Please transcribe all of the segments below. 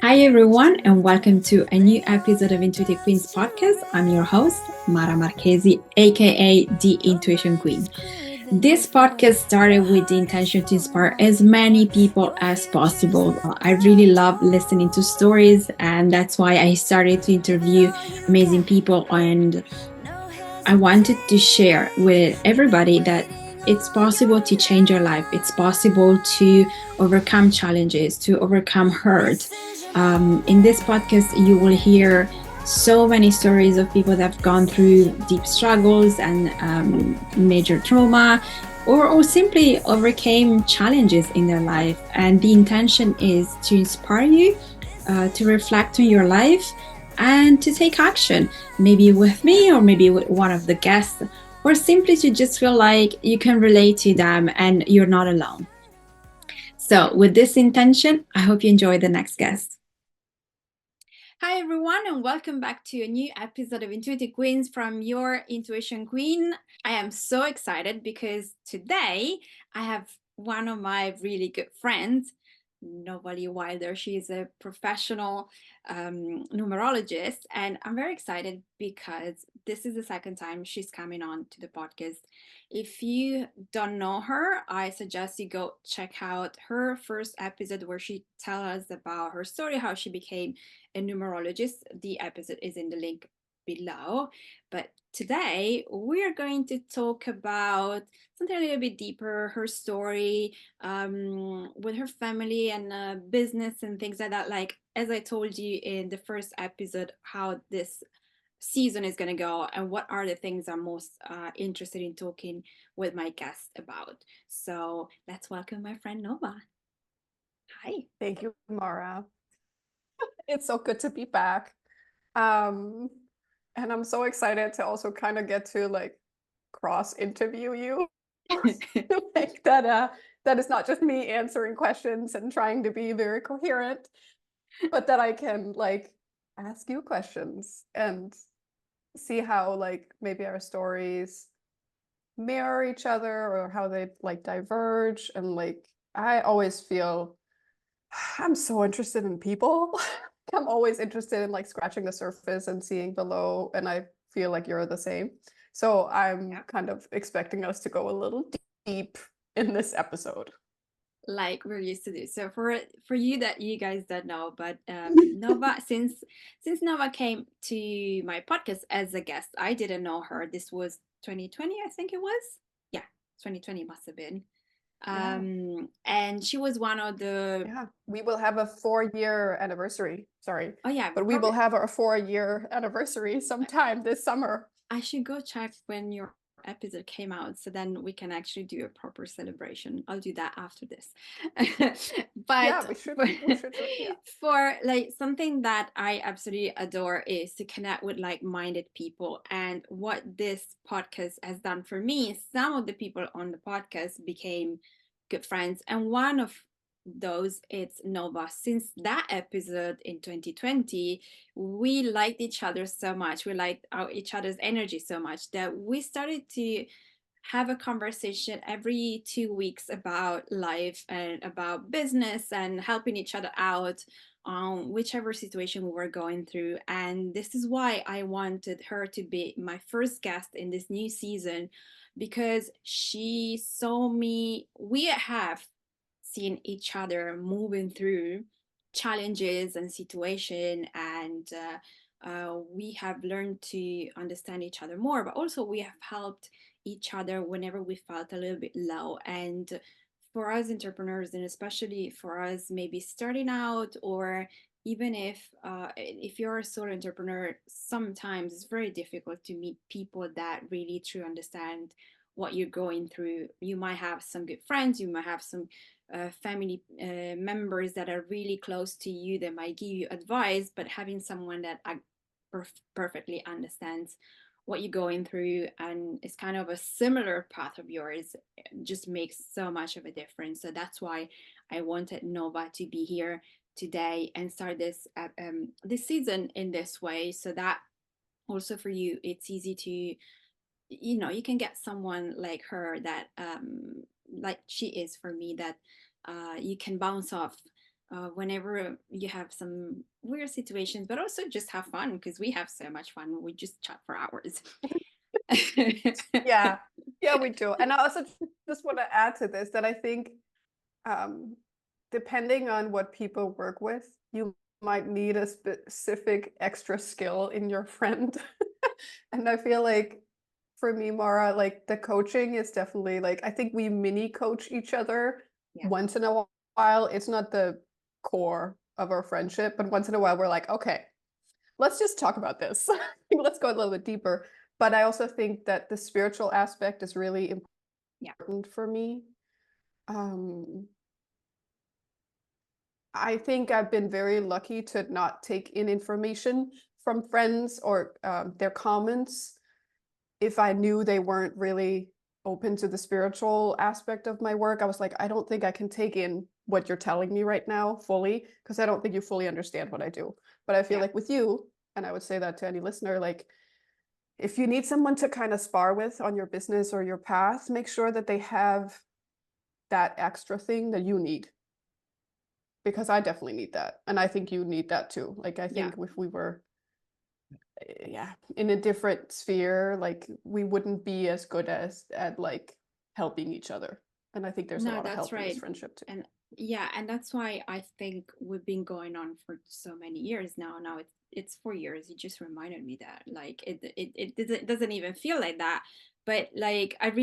Hi, everyone, and welcome to a new episode of Intuitive Queens podcast. I'm your host, Mara Marchesi, aka the Intuition Queen. This podcast started with the intention to inspire as many people as possible. I really love listening to stories, and that's why I started to interview amazing people. And I wanted to share with everybody that it's possible to change your life. It's possible to overcome challenges, to overcome hurt. In this podcast, you will hear so many stories of people that have gone through deep struggles and major trauma, or simply overcame challenges in their life. And the intention is to inspire you, to reflect on your life, and to take action, maybe with me or maybe with one of the guests, or simply to just feel like you can relate to them and you're not alone. So, with this intention, I hope you enjoy the next guest. Hi, everyone, and welcome back to a new episode of Intuitive Queens from your Intuition Queen. I am so excited because today I have one of my really good friends, Novalee Wilder. She's a professional numerologist, and I'm very excited because this is the second time she's coming on to the podcast. If you don't know her, I suggest you go check out her first episode where she tells us about her story, how she became a numerologist. The episode is in the link below. But today we're going to talk about something a little bit deeper, her story with her family and business and things like that. Like, as I told you in the first episode, how this season is going to go and what are the things I'm most interested in talking with my guest about. So let's welcome my friend Nova. Hi. Thank you, Mara. It's so good to be back. And I'm so excited to also kind of get to like cross interview you. Like that is not just me answering questions and trying to be very coherent, but that I can like ask you questions and see how like maybe our stories mirror each other or how they like diverge. And like I always feel I'm so interested in people. I'm always interested in like scratching the surface and seeing below, and I feel like you're the same. So I'm kind of expecting us to go a little deep in this episode. Like we're used to do. So for you that you guys don't know, but Nova, since Nova came to my podcast as a guest, I didn't know her. This was 2020, I think it was. Yeah, 2020 must have been. Yeah. And she was one of the. Yeah, we will have a 4-year anniversary. Sorry. Oh yeah, But we will have our 4-year anniversary sometime this summer. I should go check when your episode came out so then we can actually do a proper celebration. I'll do that after this. But Yeah, we should yeah. For like something that I absolutely adore is to connect with like-minded people. And what this podcast has done for me, some of the people on the podcast became good friends. And one of those, it's Nova. Since that episode in 2020, we liked each other so much, we liked each other's energy so much that we started to have a conversation every 2 weeks about life and about business and helping each other out on whichever situation we were going through. And this is why I wanted her to be my first guest in this new season, because she saw me, we have seen each other moving through challenges and situation, and we have learned to understand each other more, but also we have helped each other whenever we felt a little bit low. And for us entrepreneurs, and especially for us maybe starting out, or even if you're a solo entrepreneur, sometimes it's very difficult to meet people that really truly understand what you're going through. You might have some good friends, you might have some family members that are really close to you that might give you advice, but having someone that perfectly understands what you're going through and is kind of a similar path of yours just makes so much of a difference. So that's why I wanted Nova to be here today and start this season in this way, so that also for you it's easy to, you know, you can get someone like her that like she is for me, that you can bounce off whenever you have some weird situations, but also just have fun because we have so much fun. We just chat for hours. Yeah, yeah, we do. And I also just want to add to this that I think depending on what people work with, you might need a specific extra skill in your friend. And I feel like for me, Mara, like the coaching is definitely like, I think we mini coach each other Yeah. once in a while. It's not the core of our friendship, but once in a while we're like, okay, let's just talk about this. Let's go a little bit deeper. But I also think that the spiritual aspect is really Yeah. important for me. I think I've been very lucky to not take in information from friends or their comments if I knew they weren't really open to the spiritual aspect of my work. I was like, I don't think I can take in what you're telling me right now fully because I don't think you fully understand what I do. But I feel Yeah. like with you, and I would say that to any listener, like if you need someone to kind of spar with on your business or your path, make sure that they have that extra thing that you need. Because I definitely need that. And I think you need that too. Like I Yeah. think if we were yeah, in a different sphere, like we wouldn't be as good as at like helping each other. And I think there's a No, lot of that's help in this right. friendship too. And yeah, and that's why I think we've been going on for so many years now. Now it's 4 years. You just reminded me that like it doesn't even feel like that. But like I'm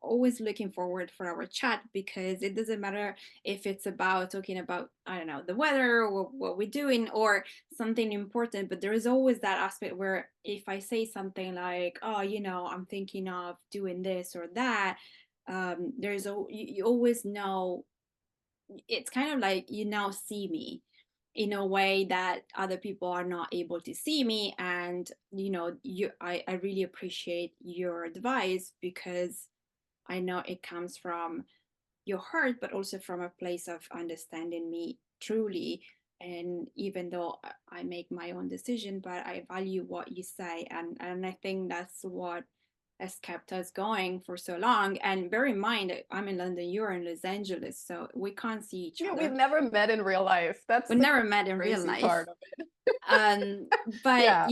always looking forward for our chat because it doesn't matter if it's about talking about, I don't know, the weather or what we're doing or something important, but there is always that aspect where if I say something like, oh, I'm thinking of doing this or that, you always know. It's kind of like you now see me in a way that other people are not able to see me, and I really appreciate your advice because I know it comes from your heart but also from a place of understanding me truly. And even though I make my own decision, but I value what you say, and I think that's what has kept us going for so long. And bear in mind, I'm in London, you're in Los Angeles, so we can't see each Yeah, we've other. never met in real life. That's We the never met in real crazy life. part of it. But Yeah.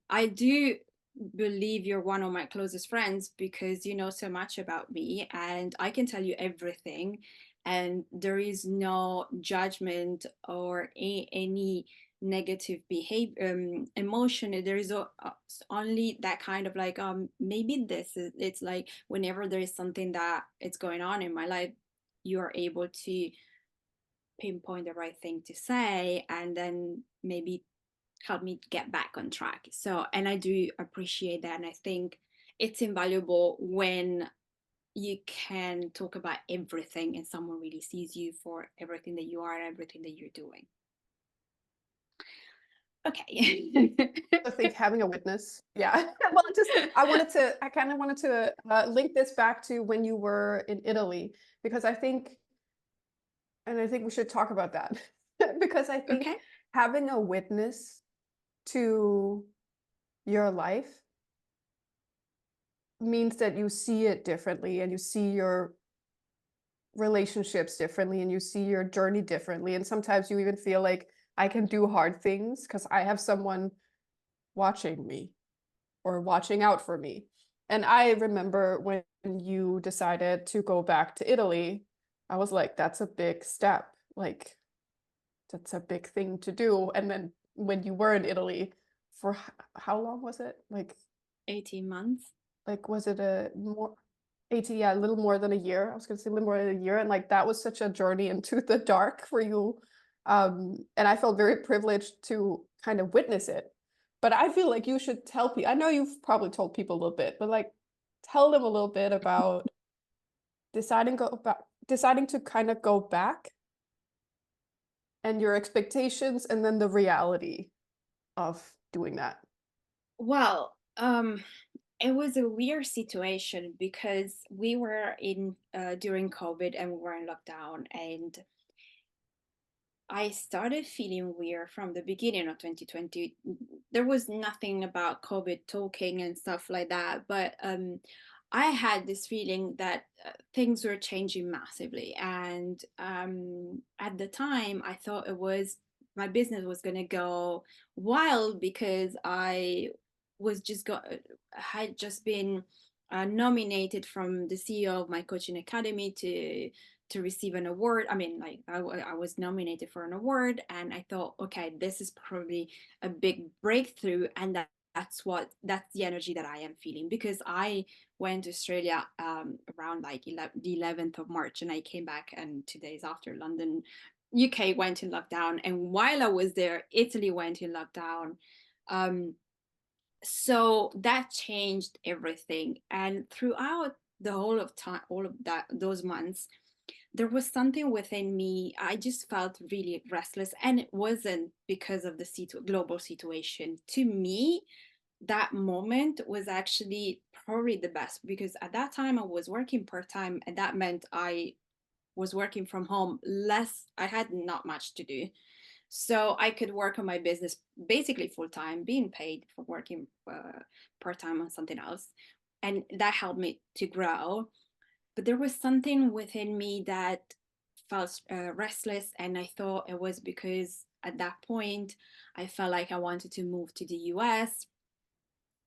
I do believe you're one of my closest friends because you know so much about me and I can tell you everything, and there is no judgment or any negative behavior, emotion. There is only that kind of like, maybe this is, it's like whenever there is something that it's going on in my life, you are able to pinpoint the right thing to say and then maybe help me get back on track. So, and I do appreciate that. And I think it's invaluable when you can talk about everything and someone really sees you for everything that you are and everything that you're doing. Okay. I think having a witness. Yeah. Well, I kind of wanted to link this back to when you were in Italy, because I think we should talk about that because I think Okay. having a witness to your life means that you see it differently and you see your relationships differently and you see your journey differently. And sometimes you even feel like I can do hard things because I have someone watching me or watching out for me. And I remember when you decided to go back to Italy, I was like, that's a big step. Like, that's a big thing to do. And then when you were in Italy for how long was it? 18 months. Like was it a more 80, yeah, a little more than a year. I was gonna say a little more than a year. And like that was such a journey into the dark for you. And I felt very privileged to kind of witness it. But I feel like you should tell people, I know you've probably told people a little bit, but like tell them a little bit about deciding to kind of go back and your expectations and then the reality of doing that. Well, it was a weird situation because we were in during COVID and we were in lockdown, and I started feeling weird from the beginning of 2020. There was nothing about COVID talking and stuff like that, but I had this feeling that things were changing massively. And at the time, I thought my business was going to go wild because had just been nominated from the CEO of my coaching academy to receive an award. I mean, like I was nominated for an award, and I thought, okay, this is probably a big breakthrough, and that's the energy that I am feeling, because I went to Australia around like the 11th of March, and I came back, and 2 days after, London, UK went in lockdown, and while I was there, Italy went in lockdown. Um, so that changed everything, and throughout the whole of time, all of those months, there was something within me. I just felt really restless, and it wasn't because of the global situation. To me, that moment was actually probably the best, because at that time I was working part-time, and that meant I was working from home less. I had not much to do, so I could work on my business basically full-time, being paid for working part-time on something else, and that helped me to grow. But there was something within me that felt restless, and I thought it was because at that point I felt like I wanted to move to the US.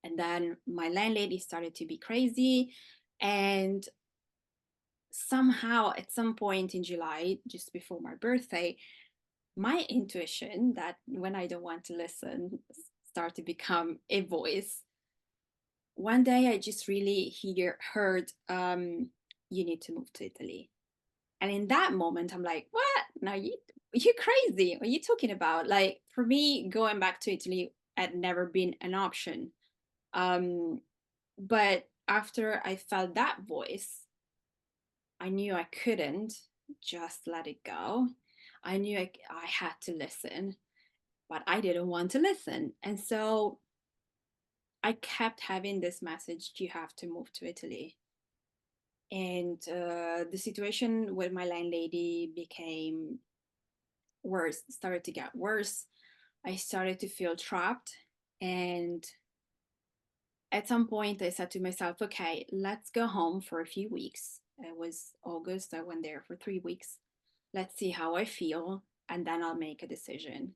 And then my landlady started to be crazy. And somehow, at some point in July, just before my birthday, my intuition, that when I don't want to listen, start to become a voice. One day I just really heard, you need to move to Italy. And in that moment, I'm like, what? No, you crazy. What are you talking about? Like, for me, going back to Italy had never been an option. Um, But after I felt that voice, I knew I couldn't just let it go. I knew I had to listen, but I didn't want to listen. And so I kept having this message: you have to move to Italy. And the situation with my landlady became worse, started to get worse. I started to feel trapped. And at some point, I said to myself, okay, let's go home for a few weeks. It was August. I went there for 3 weeks. Let's see how I feel, and then I'll make a decision.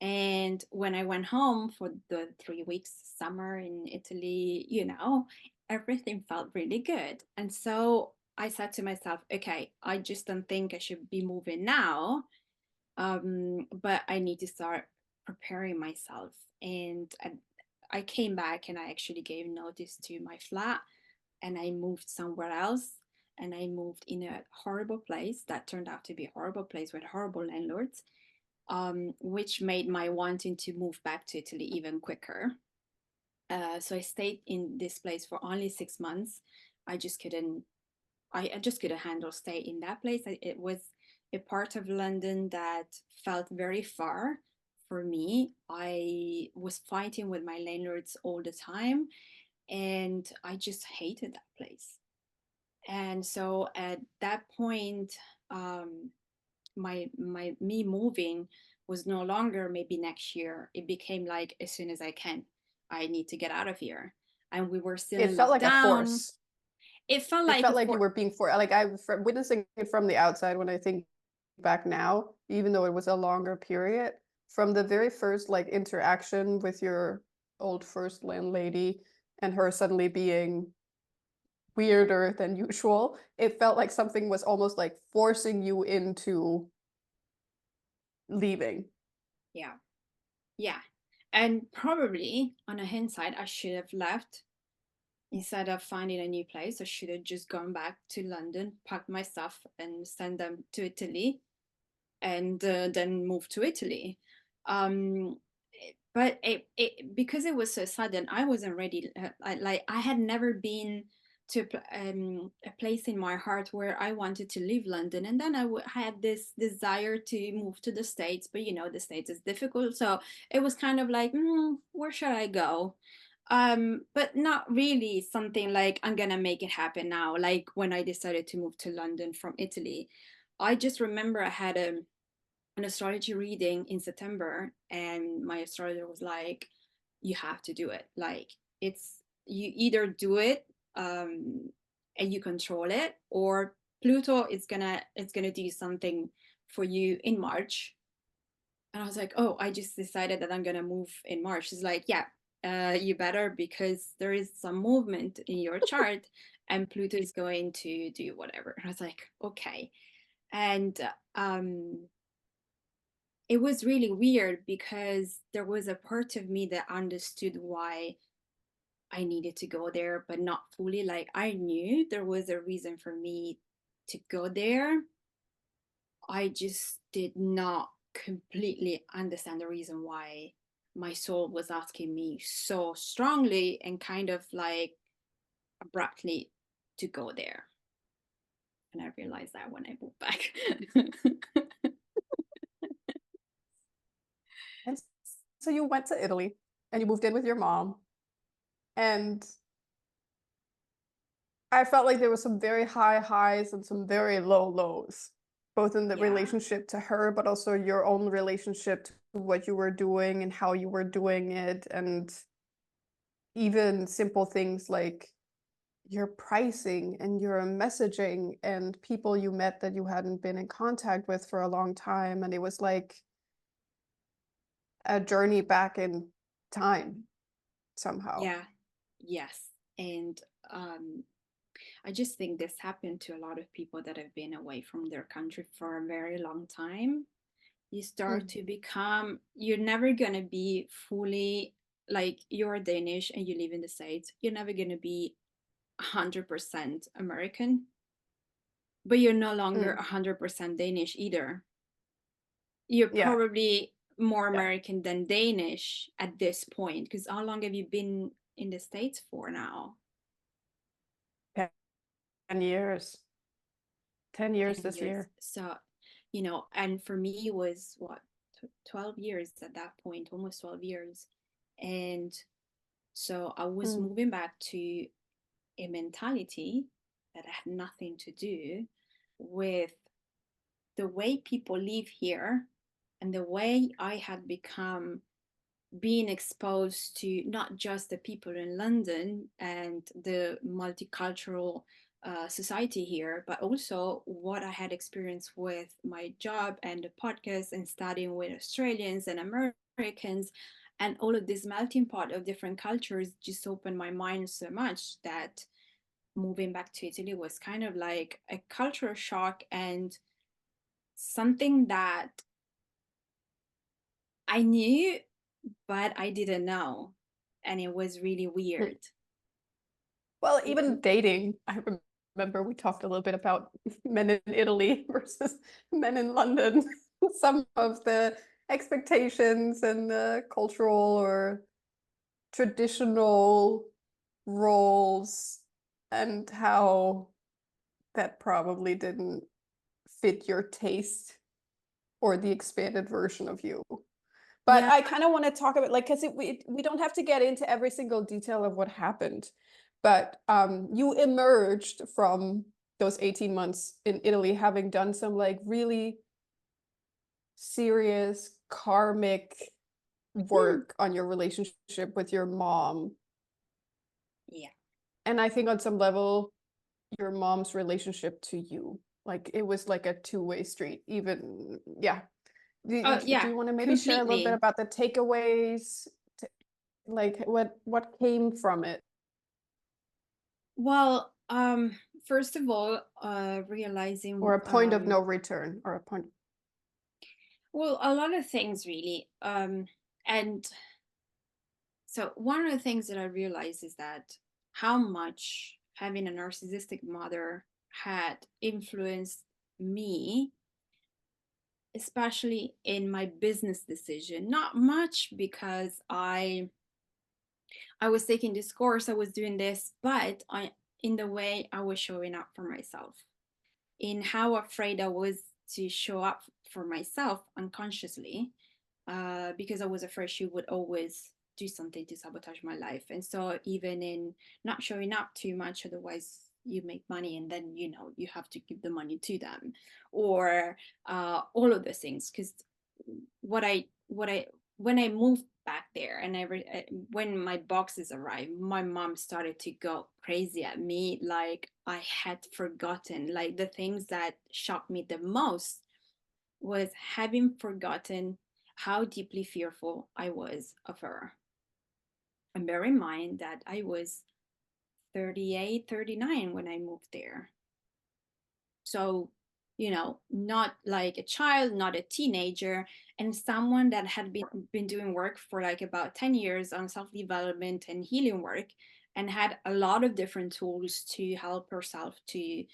And when I went home for the 3 weeks, summer in Italy, everything felt really good. And so I said to myself, okay, I just don't think I should be moving now, but I need to start preparing myself. And I came back, and I actually gave notice to my flat, and I moved somewhere else. And I moved in a horrible place that turned out to be a horrible place with horrible landlords, which made my wanting to move back to Italy even quicker. So I stayed in this place for only 6 months. I just couldn't. I just couldn't handle stay in that place. It was a part of London that felt very far for me. I was fighting with my landlords all the time, and I just hated that place. And so at that point, um, my me moving was no longer maybe next year. It became like, as soon as I can, I need to get out of here. And we were still It in felt like a lockdown. force. It felt It like felt a like you for were being forced. Like I'm witnessing it from the outside when I think back now, even though it was a longer period, from the very first like interaction with your old first landlady and her suddenly being weirder than usual, it felt like something was almost like forcing you into leaving. yeah, yeah. And probably on a hindsight, I should have left instead of finding a new place. I should have just gone back to London, packed my stuff, and sent them to Italy, and then moved to Italy. Um, but because it was so sudden, I wasn't ready. I had never been to a place in my heart where I wanted to leave London, and then had this desire to move to the States. But the States is difficult, so it was kind of like, where should I go? But not really something like I'm gonna make it happen now. Like when I decided to move to London from Italy, I just remember I had an astrology reading in September, and my astrologer was like, you have to do it. Like, it's, you either do it, and you control it, or Pluto is gonna do something for you in March. And I was like, oh, I just decided that I'm gonna move in March. She's like, yeah, you better, because there is some movement in your chart and Pluto is going to do whatever. And I was like, okay. And it was really weird because there was a part of me that understood why I needed to go there, but not fully. Like, I knew there was a reason for me to go there. I just did not completely understand the reason why my soul was asking me so strongly and kind of like abruptly to go there. And I realized that when I moved back. And so you went to Italy and you moved in with your mom. And I felt like there was some very high highs and some very low lows, both in the Yeah. relationship to her, but also your own relationship to what you were doing and how you were doing it. And even simple things like your pricing and your messaging and people you met that you hadn't been in contact with for a long time. And it was like a journey back in time somehow. Yeah. Yes. And I just think this happened to a lot of people that have been away from their country for a very long time. You start Mm. to become, you're never going to be fully, like, you're Danish and you live in the States, you're never going to be 100% American, but you're no longer Mm. 100% Danish either. You're Yeah. probably more Yeah. American than Danish at this point, because how long have you been in the States for now? 10 years. 10 years 10 this years. year. So, and for me it was what, 12 years at that point, almost 12 years. And so I was Mm. moving back to a mentality that had nothing to do with the way people live here and the way I had become being exposed to not just the people in London and the multicultural society here, but also what I had experienced with my job and the podcast and studying with Australians and Americans. And all of this melting pot of different cultures just opened my mind so much that moving back to Italy was kind of like a cultural shock and something that I knew, but I didn't know. And it was really Mm. weird. Well, Even, even dating, I remember we talked a little bit about men in Italy versus men in London. Some of the expectations and the cultural or traditional roles and how that probably didn't fit your taste or the expanded version of you. But yeah. I kind of want to talk about, like, because we don't have to get into every single detail of what happened, but you emerged from those 18 months in Italy having done some like really serious karmic work on your relationship with your mom. Yeah. And I think on some level, your mom's relationship to you, like it was like a two-way street, even, yeah. Oh, Do yeah, you want to maybe share a little bit completely. about the takeaways, like what came from it? Well, first of all, Or realizing, a point of no return, or a point. well, a lot of things really. And so one of the things that I realized is that how much having a narcissistic mother had influenced me, especially in my business decision. Not much because I was taking this course, I was doing this, but in the way I was showing up for myself, in how afraid I was to show up for myself unconsciously, because I was afraid she would always do something to sabotage my life. And so, even in not showing up too much, otherwise you make money and then you have to give the money to them, or all of those things. Because what I when I moved back there. And when my boxes arrived, my mom started to go crazy at me, like I had forgotten. Like the things that shocked me the most was having forgotten how deeply fearful I was of her. And bear in mind that I was 38, 39 when I moved there. So, not like a child, not a teenager, and someone that had been doing work for like about 10 years on self-development and healing work, and had a lot of different tools to help herself to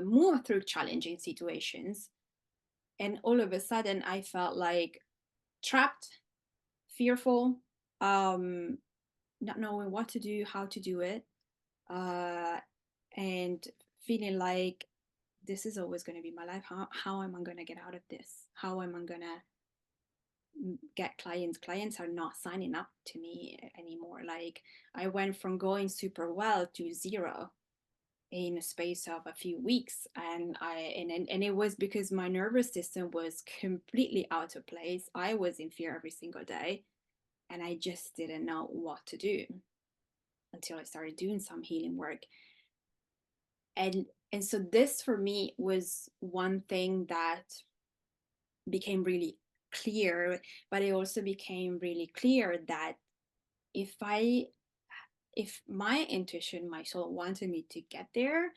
move through challenging situations. And all of a sudden, I felt like trapped, fearful, um, not knowing what to do, how to do it, uh, and feeling like this is always going to be my life. How am I going to get out of this? How am I going to get clients? Clients are not signing up to me anymore. Like I went from going super well to zero in a space of a few weeks, and it was because my nervous system was completely out of place. I was in fear every single day, and I just didn't know what to do until I started doing some healing work. And so this for me was one thing that became really clear, but it also became really clear that if I if my intuition, my soul wanted me to get there,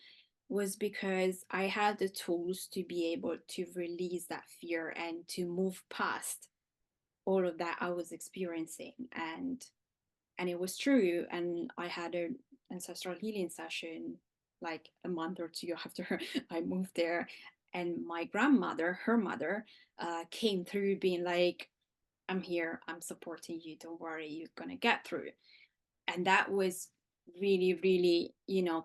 was because I had the tools to be able to release that fear and to move past all of that I was experiencing. And it was true. And I had an ancestral healing session like a month or two after I moved there. And my grandmother, her mother, came through being like, I'm here, I'm supporting you, don't worry, you're gonna get through. And that was really, really,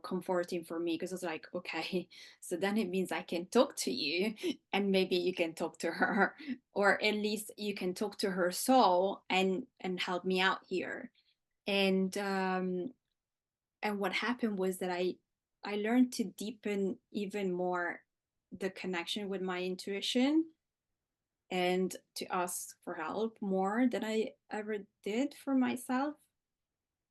comforting for me, because I was like, okay, so then it means I can talk to you, and maybe you can talk to her, or at least you can talk to her soul and help me out here. And what happened was that I learned to deepen even more the connection with my intuition, and to ask for help more than I ever did for myself.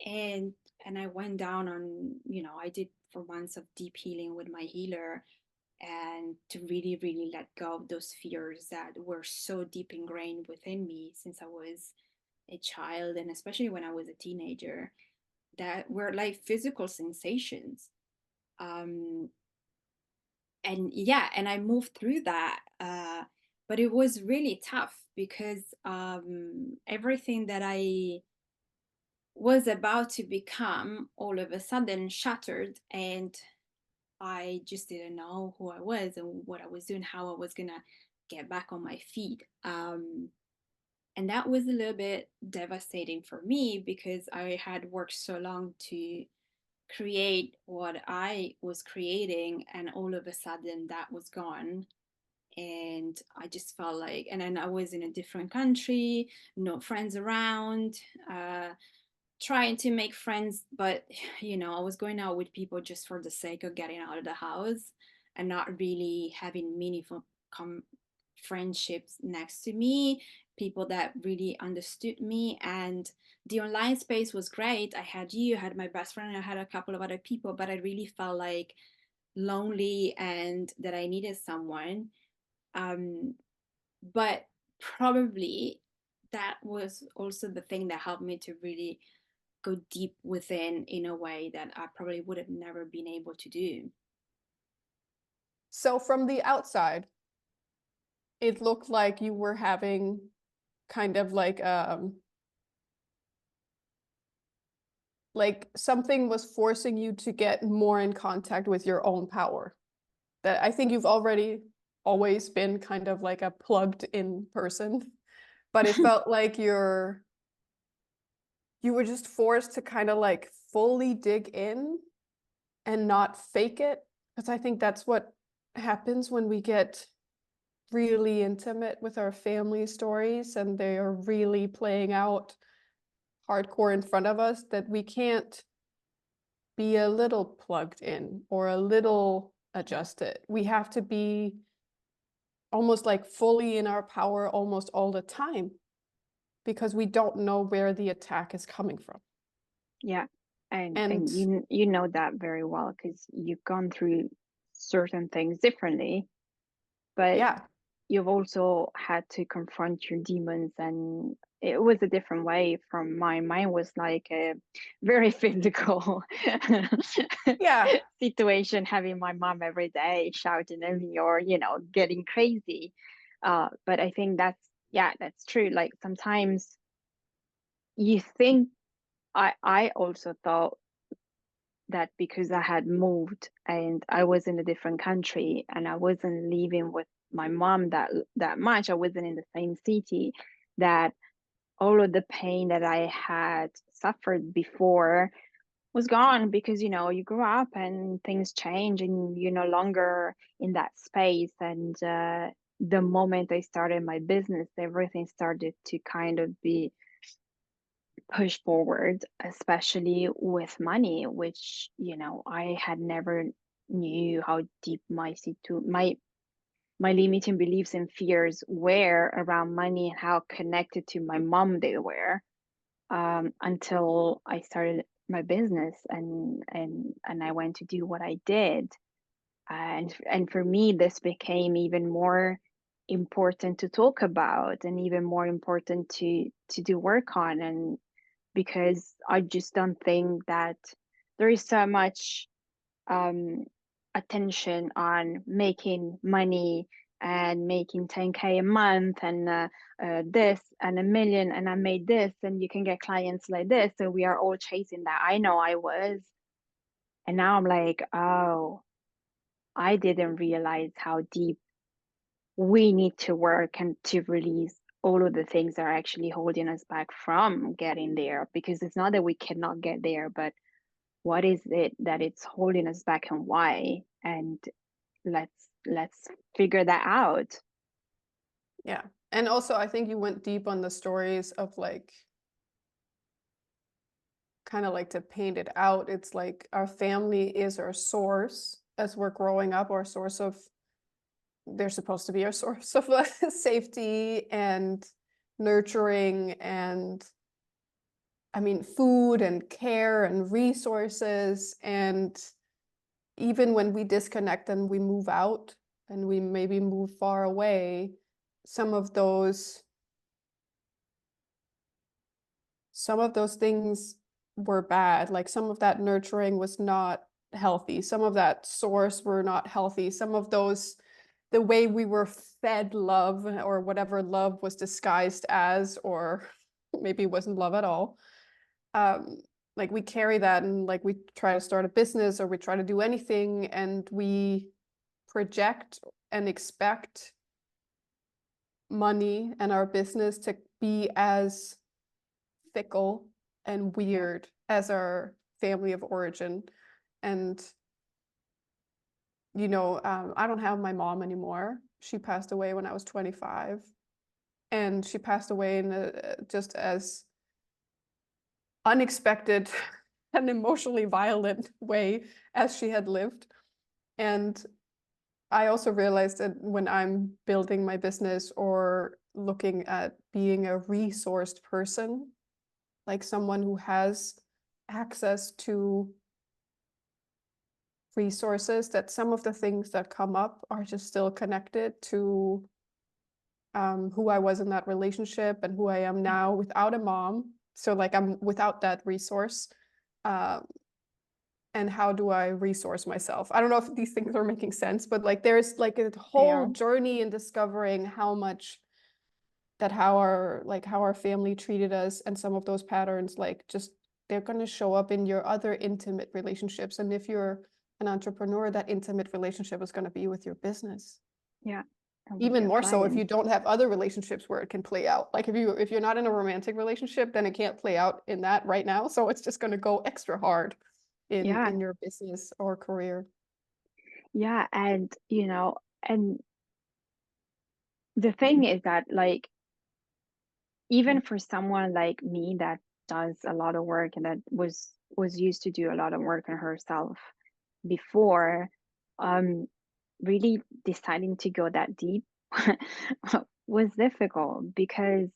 And and I went down on, I did for months of deep healing with my healer, and to really, really let go of those fears that were so deep ingrained within me since I was a child, and especially when I was a teenager, that were like physical sensations. um and yeah, and I moved through that, but it was really tough because everything that I was about to become all of a sudden shattered, and I just didn't know who I was and what I was doing, how I was gonna get back on my feet. And that was a little bit devastating for me, because I had worked so long to create what I was creating, and all of a sudden that was gone. And I just felt like, and then I was in a different country, no friends around, trying to make friends, but I was going out with people just for the sake of getting out of the house, and not really having meaningful friendships next to me, people that really understood me. And the online space was great. I had you, I had my best friend, and I had a couple of other people, but I really felt like lonely and that I needed someone. But probably that was also the thing that helped me to really go deep within in a way that I probably would have never been able to do. So from the outside, it looked like you were having kind of like something was forcing you to get more in contact with your own power. That I think you've already always been kind of like a plugged in person, but it felt like you were just forced to kind of like fully dig in and not fake it. Because I think that's what happens when we get really intimate with our family stories and they are really playing out hardcore in front of us, that we can't be a little plugged in or a little adjusted. We have to be almost like fully in our power almost all the time. because we don't know where the attack is coming from. Yeah. And And you know that very well because you've gone through certain things differently, but yeah, you've also had to confront your demons, and it was a different way from mine. Mine was like a very physical yeah, situation, having my mom every day shouting at me or, getting crazy. But I think that's true. Like sometimes you think I also thought that because I had moved and I was in a different country and I wasn't living with my mom that much, I wasn't in the same city, that all of the pain that I had suffered before was gone because you grow up and things change and you're no longer in that space. And the moment I started my business, everything started to kind of be push forward, especially with money, which I had never knew how deep my limiting beliefs and fears were around money and how connected to my mom they were, until I started my business and I went to do what I did. And for me, this became even more important to talk about and even more important to do work on. And because I just don't think that there is so much um, attention on making money and making 10K a month and this and a million and I made this and you can get clients like this. So we are all chasing that. I know I was. And now I'm like, oh, I didn't realize how deep we need to work and to release all of the things that are actually holding us back from getting there, because it's not that we cannot get there, but what is it that it's holding us back and why? And let's figure that out. yeah. And also, I think you went deep on the stories of like, kind of like to paint it out. It's like our family is our source as we're growing up, our source of, they're supposed to be our source of safety and nurturing and I mean, food and care and resources. And even when we disconnect and we move out and we maybe move far away, some of those things were bad. Like some of that nurturing was not healthy. Some of that source were not healthy. Some of those, the way we were fed love or whatever love was disguised as, or maybe wasn't love at all. Like we carry that and like we try to start a business or we try to do anything and we project and expect money and our business to be as fickle and weird as our family of origin. And I don't have my mom anymore. She passed away when I was 25, and she passed away in just as unexpected and emotionally violent way as she had lived. And I also realized that when I'm building my business or looking at being a resourced person, like someone who has access to resources, that some of the things that come up are just still connected to who I was in that relationship and who I am now without a mom. So like I'm without that resource. And how do I resource myself? I don't know if these things are making sense, but like there's like a whole journey in discovering how much that how our family treated us and some of those patterns, like just they're going to show up in your other intimate relationships. And if you're an entrepreneur, that intimate relationship is going to be with your business. Yeah. Even more so if you don't have other relationships where it can play out. Like if you're not in a romantic relationship, then it can't play out in that right now. So it's just going to go extra hard in your business or career. Yeah. And and the thing is that, like, even for someone like me that does a lot of work and that was used to do a lot of work on herself before, really deciding to go that deep was difficult because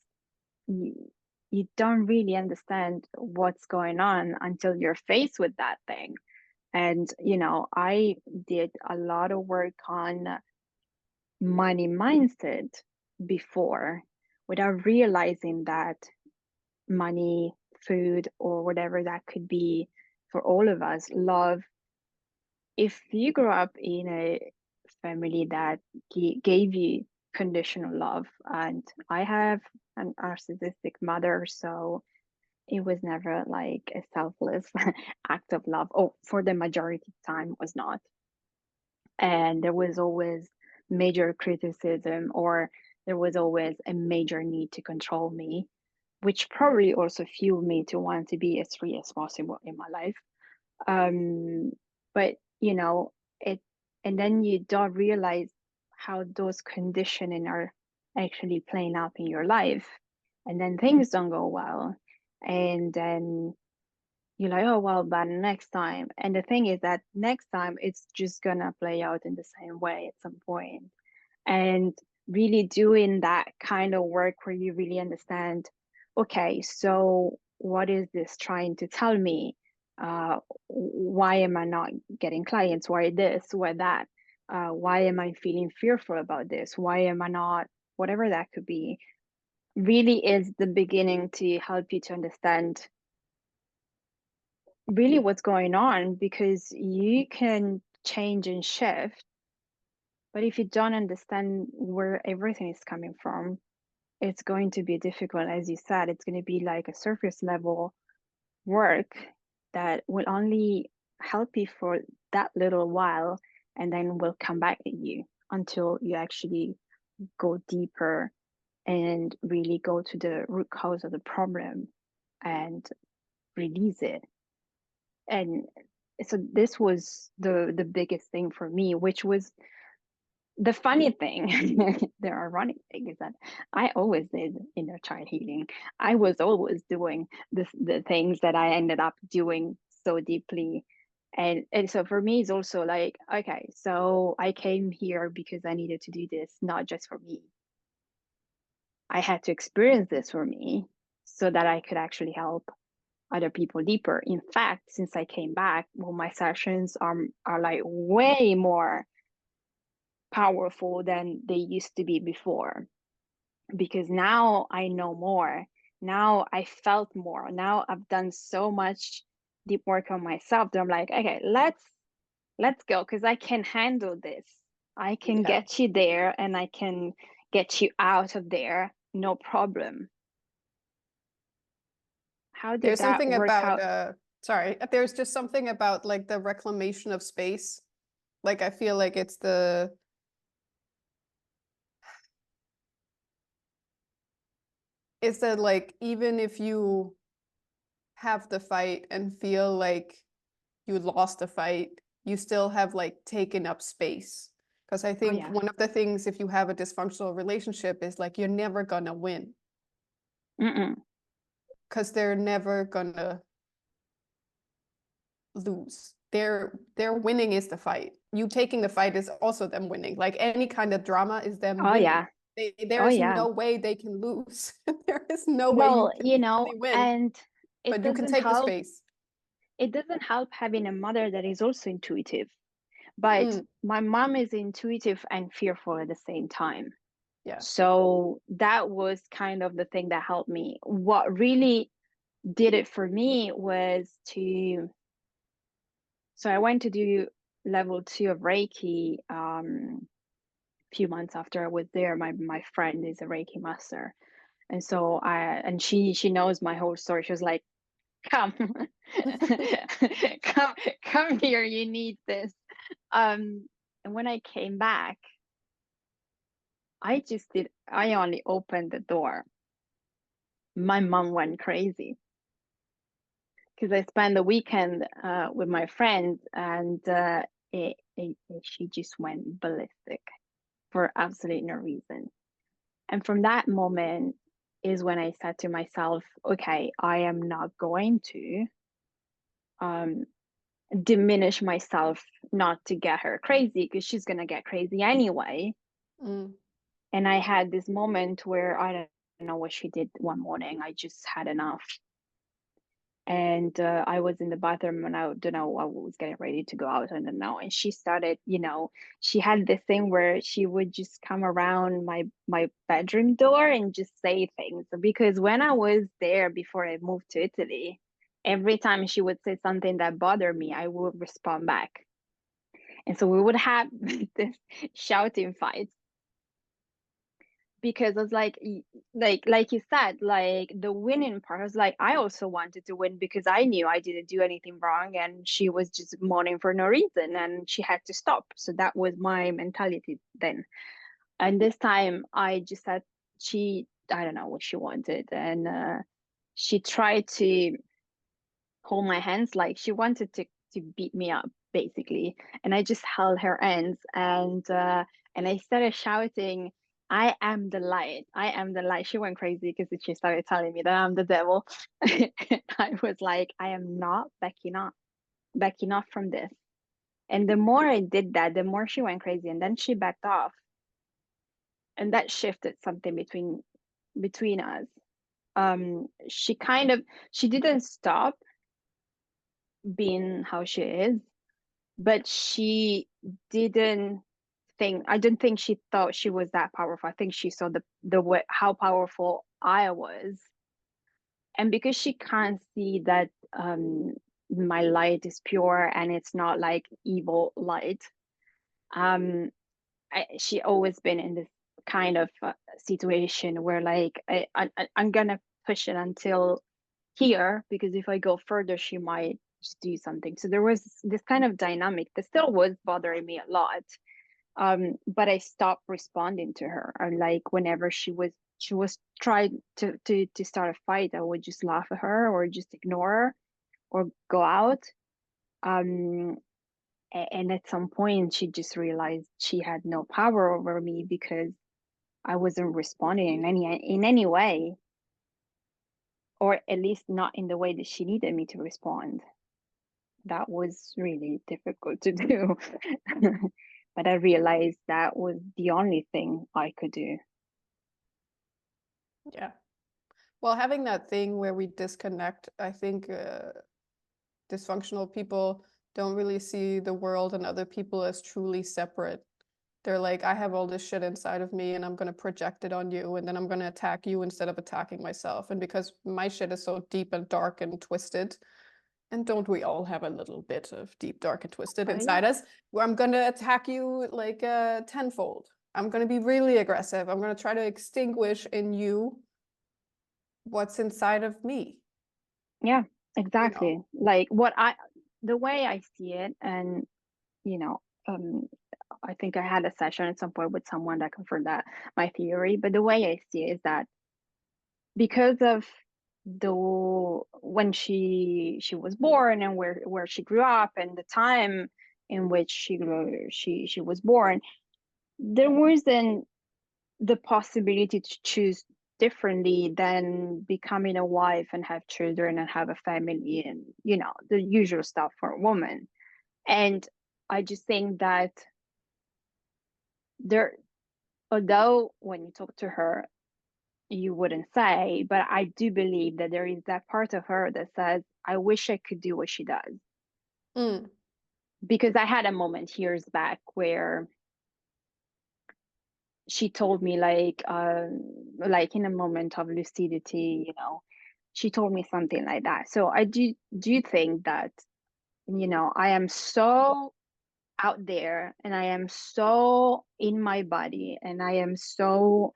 you don't really understand what's going on until you're faced with that thing. And, you know, I did a lot of work on money mindset before without realizing that money, food, or whatever that could be for all of us, love. If you grew up in a family that gave you conditional love, and I have an narcissistic mother, so it was never like a selfless act of love. Oh, for the majority of the time was not. And there was always major criticism, or there was always a major need to control me, which probably also fueled me to want to be as free as possible in my life. But you know, it, and then you don't realize how those conditioning are actually playing out in your life, and then things don't go well, and then you're like, oh well, but next time. And the thing is that next time it's just gonna play out in the same way at some point. And really doing that kind of work where you really understand, okay, so what is this trying to tell me? Why am I not getting clients? Why this? Why that? Why am I feeling fearful about this? Why am I not? Whatever that could be, really is the beginning to help you to understand really what's going on, because you can change and shift, but if you don't understand where everything is coming from, it's going to be difficult. As you said, it's going to be like a surface level work that will only help you for that little while, and then will come back at you until you actually go deeper and really go to the root cause of the problem and release it. And so this was the biggest thing for me, which was the funny thing. The ironic thing is that I always did inner child healing. I was always doing the things that I ended up doing so deeply. And so for me, it's also like, okay, so I came here because I needed to do this, not just for me. I had to experience this for me so that I could actually help other people deeper. In fact, since I came back, well, my sessions are like way more powerful than they used to be before, because now I know more. Now I felt more. Now I've done so much deep work on myself that I'm like, okay, let's go, because I can handle this. I can Yeah. get you there, and I can get you out of there, no problem. How did There's that something work about out? sorry, there's just something about like the reclamation of space. Like I feel like it's the is that like even if you have the fight and feel like you lost the fight, you still have like taken up space. Because I Oh think yeah. one of the things if you have a dysfunctional relationship is like you're never gonna win. Mm-mm. Because they're never gonna lose. Their winning is the fight. You taking the fight is also them winning. Like any kind of drama is them Oh winning. yeah. There Oh is yeah. no way they can lose. There is no way you Well, can you know, truly win, and it but you can doesn't take the help. space. It doesn't help having a mother that is also intuitive. But Mm, my mom is intuitive and fearful at the same time. yeah. So that was kind of the thing that helped me. What really did it for me was so I went to do level 2 of Reiki a few months after I was there. My friend is a Reiki master. And so she knows my whole story. She was like, come, come here, you need this. And when I came back, I only opened the door. My mom went crazy because I spent the weekend with my friends, and she just went ballistic for absolutely no reason. And from that moment is when I said to myself, okay, I am not going to um, diminish myself not to get her crazy, because she's going to get crazy anyway. Mm, And I had this moment where I don't know what she did one morning. I just had enough. And I was in the bathroom and I don't know, I was getting ready to go out. I don't know. And she started, she had this thing where she would just come around my bedroom door and just say things. Because when I was there before I moved to Italy, every time she would say something that bothered me, I would respond back. And so we would have this shouting fight, because I was like you said, like the winning part, I was like, I also wanted to win because I knew I didn't do anything wrong, and she was just mourning for no reason and she had to stop. So that was my mentality then. And this time I just said, I don't know what she wanted, and she tried to hold my hands, like she wanted to beat me up basically. And I just held her hands, and I started shouting, I am the light, I am the light. She went crazy because she started telling me that I'm the devil. I was like, I am not backing off from this. And the more I did that, the more she went crazy, and then she backed off, and that shifted something between us. She didn't stop being how she is, but I don't think she thought she was that powerful. I think she saw the way how powerful I was. And because she can't see that my light is pure and it's not like evil light, she always been in this kind of situation where like I'm gonna push it until here, because if I go further, she might do something. So there was this kind of dynamic that still was bothering me a lot. But I stopped responding to her. And like whenever she was trying to start a fight, I would just laugh at her or just ignore her or go out. And at some point she just realized she had no power over me because I wasn't responding in any way, or at least not in the way that she needed me to respond. That was really difficult to do. But I realized that was the only thing I could do. Yeah. Well, having that thing where we disconnect, I think dysfunctional people don't really see the world and other people as truly separate. They're like, I have all this shit inside of me and I'm going to project it on you, and then I'm going to attack you instead of attacking myself. And because my shit is so deep and dark and twisted, and don't we all have a little bit of deep, dark, and twisted inside us, where I'm going to attack you like tenfold. I'm going to be really aggressive. I'm going to try to extinguish in you what's inside of me. Yeah, exactly. Like the way I see it, and I think I had a session at some point with someone that confirmed that my theory, but the way I see it is that because of the when she was born and where she grew up and the time in which she was born, there wasn't the possibility to choose differently than becoming a wife and have children and have a family and the usual stuff for a woman. And I just think that there, although when you talk to her you wouldn't say, but I do believe that there is that part of her that says, I wish I could do what she does. Because I had a moment years back where she told me like in a moment of lucidity, she told me something like that. So I do think that I am so out there and I am so in my body and I am so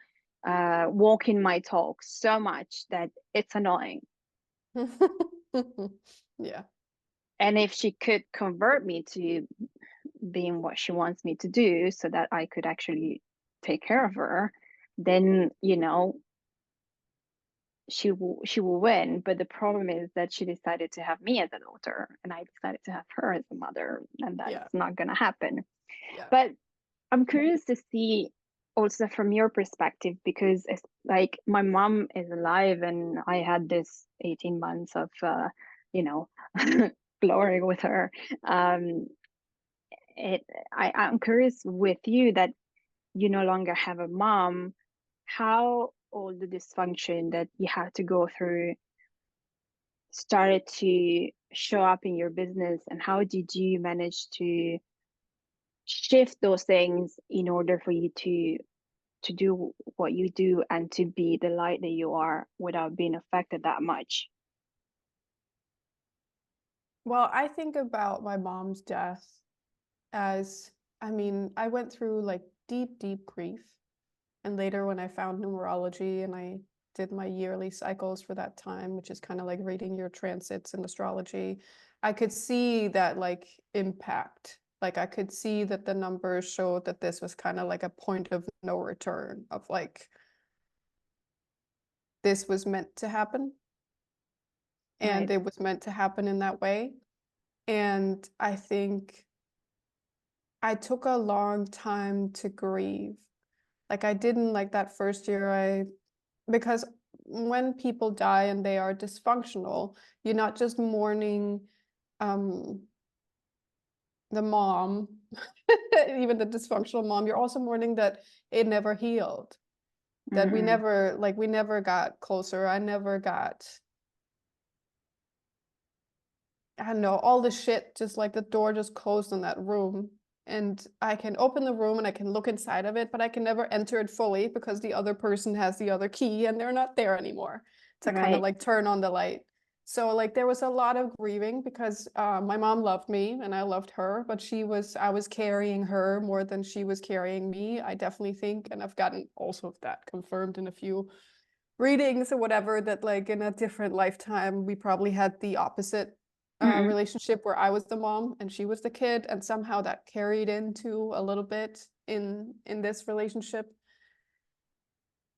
walking my talk so much that it's annoying. Yeah. And if she could convert me to being what she wants me to do so that I could actually take care of her, then she will win. But the problem is that she decided to have me as a daughter and I decided to have her as a mother, and that's not gonna happen. But I'm curious to see also from your perspective, because it's like my mom is alive and I had this 18 months of glory with her. I'm curious with you that you no longer have a mom. How all the dysfunction that you have to go through started to show up in your business, and how did you manage to shift those things in order for you to do what you do and to be the light that you are without being affected that much? Well, I think about my mom's death as, I mean, I went through like deep, deep grief. And later when I found numerology and I did my yearly cycles for that time, which is kind of like reading your transits in astrology, I could see that like impact. Like I could see that the numbers showed that this was kind of like a point of no return, of like, this was meant to happen. And Right. it was meant to happen in that way. And I think I took a long time to grieve. Like I didn't, like that first year, because when people die and they are dysfunctional, you're not just mourning um the mom, even the dysfunctional mom, you're also mourning that it never healed, that we Mm-hmm. never got closer. I never got, I don't know, all the shit, just like the door just closed in that room. And I can open the room and I can look inside of it, but I can never enter it fully because the other person has the other key and they're not there anymore to kind of Right. like turn on the light. So like there was a lot of grieving because my mom loved me and I loved her, but I was carrying her more than she was carrying me, I definitely think. And I've gotten also that confirmed in a few readings or whatever, that like in a different lifetime we probably had the opposite Mm-hmm. relationship, where I was the mom and she was the kid, and somehow that carried into a little bit in this relationship.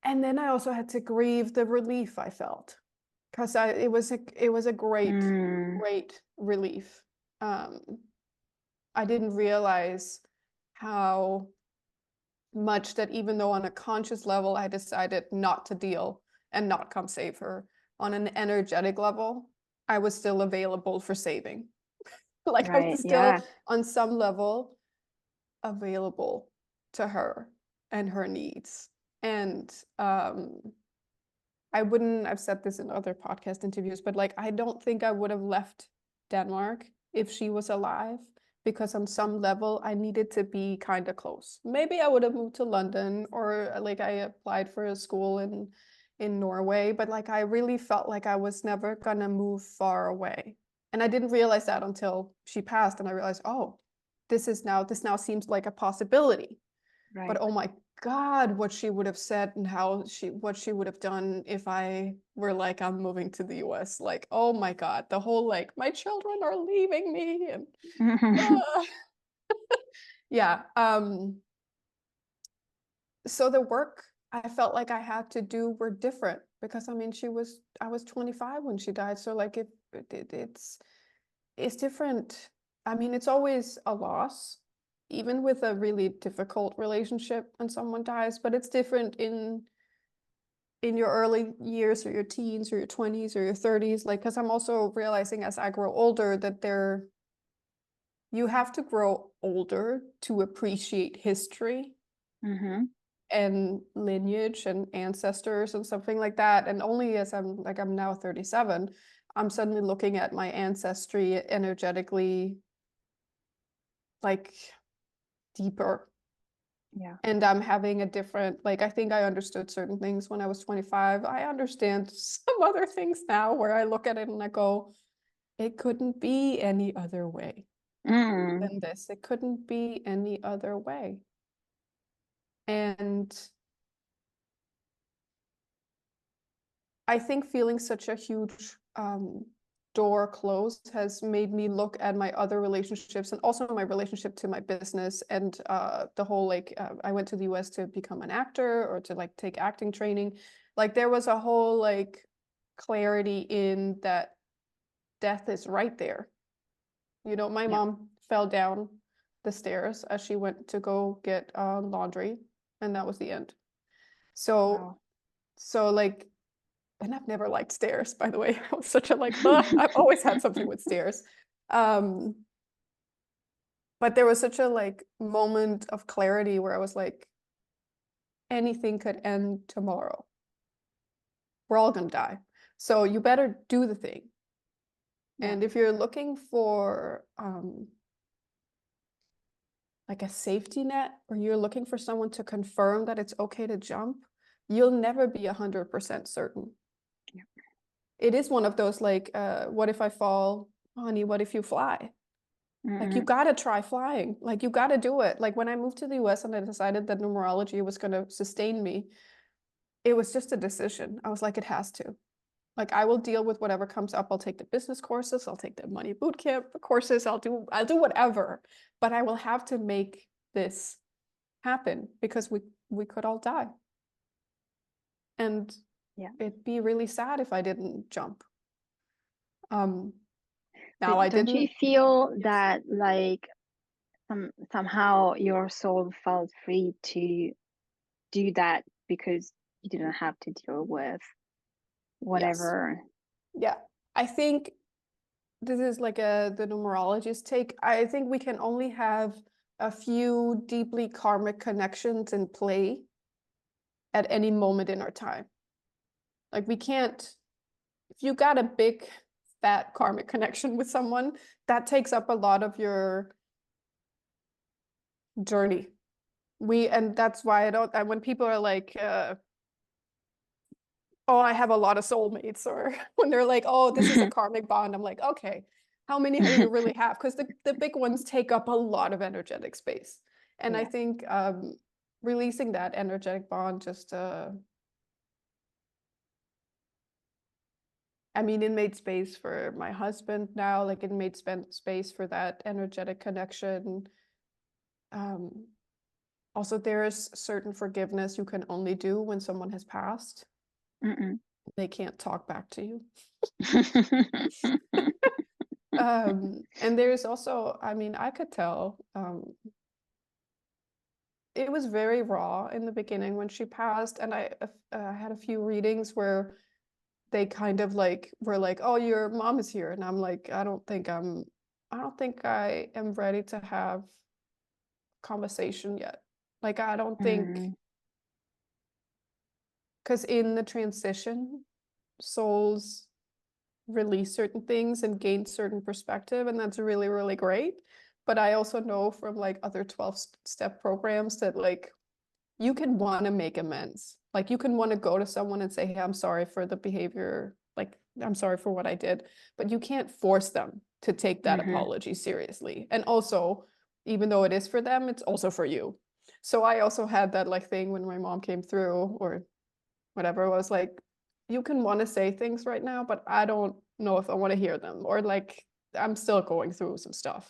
And then I also had to grieve the relief I felt, because it was a great Mm. great relief. um I didn't realize how much that, even though on a conscious level I decided not to deal and not come save her, on an energetic level I was still available for saving. Like I Right. was still Yeah. on some level available to her and her needs. And I've said this in other podcast interviews, but like I don't think I would have left Denmark if she was alive, because on some level I needed to be kind of close. Maybe I would have moved to London, or like I applied for a school in Norway, but like I really felt like I was never gonna move far away. And I didn't realize that until she passed, and I realized, oh, this now seems like a possibility. But Right. oh my God, what she would have said and what she would have done if I were like, I'm moving to the US. Like, oh my God, the whole like, my children are leaving me, and uh, yeah. So the work I felt like I had to do were different, because I mean I was 25 when she died. So like it's different. I mean, it's always a loss, even with a really difficult relationship when someone dies, but it's different in your early years, or your teens, or your 20s, or your 30s. Like, because I'm also realizing as I grow older that you have to grow older to appreciate history Mm-hmm. and lineage and ancestors and something like that. And only as I'm now 37, I'm suddenly looking at my ancestry energetically, like, deeper. Yeah. And I'm having a different, like, I think I understood certain things when I was 25. I understand some other things now, where I look at it and I go, it couldn't be any other way Mm. than this. It couldn't be any other way. And I think feeling such a huge door closed has made me look at my other relationships, and also my relationship to my business, and the whole like I went to the US to become an actor, or to like take acting training. Like there was a whole like clarity in that death is right there. You know, my Yeah. mom fell down the stairs as she went to go get laundry, and that was the end. So Wow. so like, and I've never liked stairs, by the way. I was such a like, I've always had something with stairs. Um, but there was such a like moment of clarity where I was like, anything could end tomorrow. We're all going to die. So you better do the thing. Yeah. And if you're looking for like a safety net, or you're looking for someone to confirm that it's okay to jump, you'll never be 100% certain. Yeah. It is one of those like, what if I fall? Honey, what if you fly? Like, you gotta try flying. Like, you gotta do it. Like, when I moved to the US and I decided that numerology was gonna sustain me, it was just a decision. I was like, it has to. Like, I will deal with whatever comes up. I'll take the business courses, I'll take the money boot camp courses, I'll do whatever, but I will have to make this happen, because we could all die. And Yeah. it'd be really sad if I didn't jump. Now But I don't you didn't. feel Yes. that like somehow your soul felt free to do that because you didn't have to deal with Yes. whatever? Yeah. I think this is like the numerologist take. I think we can only have a few deeply karmic connections in play at any moment in our time. Like, we can't, if you got a big fat karmic connection with someone, that takes up a lot of your journey. And that's why when people are like, oh, I have a lot of soulmates, or when they're like, oh, this is a karmic bond, I'm like, okay, how many do you really have? Because the big ones take up a lot of energetic space. And I Yeah. think releasing that energetic bond just, I mean, it made space for my husband now, like, it made space for that energetic connection. Also, there is certain forgiveness you can only do when someone has passed. They can't talk back to you. And there's also, I mean, I could tell, it was very raw in the beginning when she passed, and I had a few readings where they kind of like were like, oh, your mom is here, and I'm like, I don't think I am ready to have conversation yet. Like, I don't think, because in the transition, souls release certain things and gain certain perspective, and that's really, really great. But I also know from like other 12-step programs that like you can want to make amends. Like, you can want to go to someone and say, hey, I'm sorry for the behavior, like, I'm sorry for what I did, but you can't force them to take that apology seriously. And also, even though it is for them, it's also for you. So I also had that like thing when my mom came through, or whatever, I was like, you can want to say things right now, but I don't know if I want to hear them, or like, I'm still going through some stuff.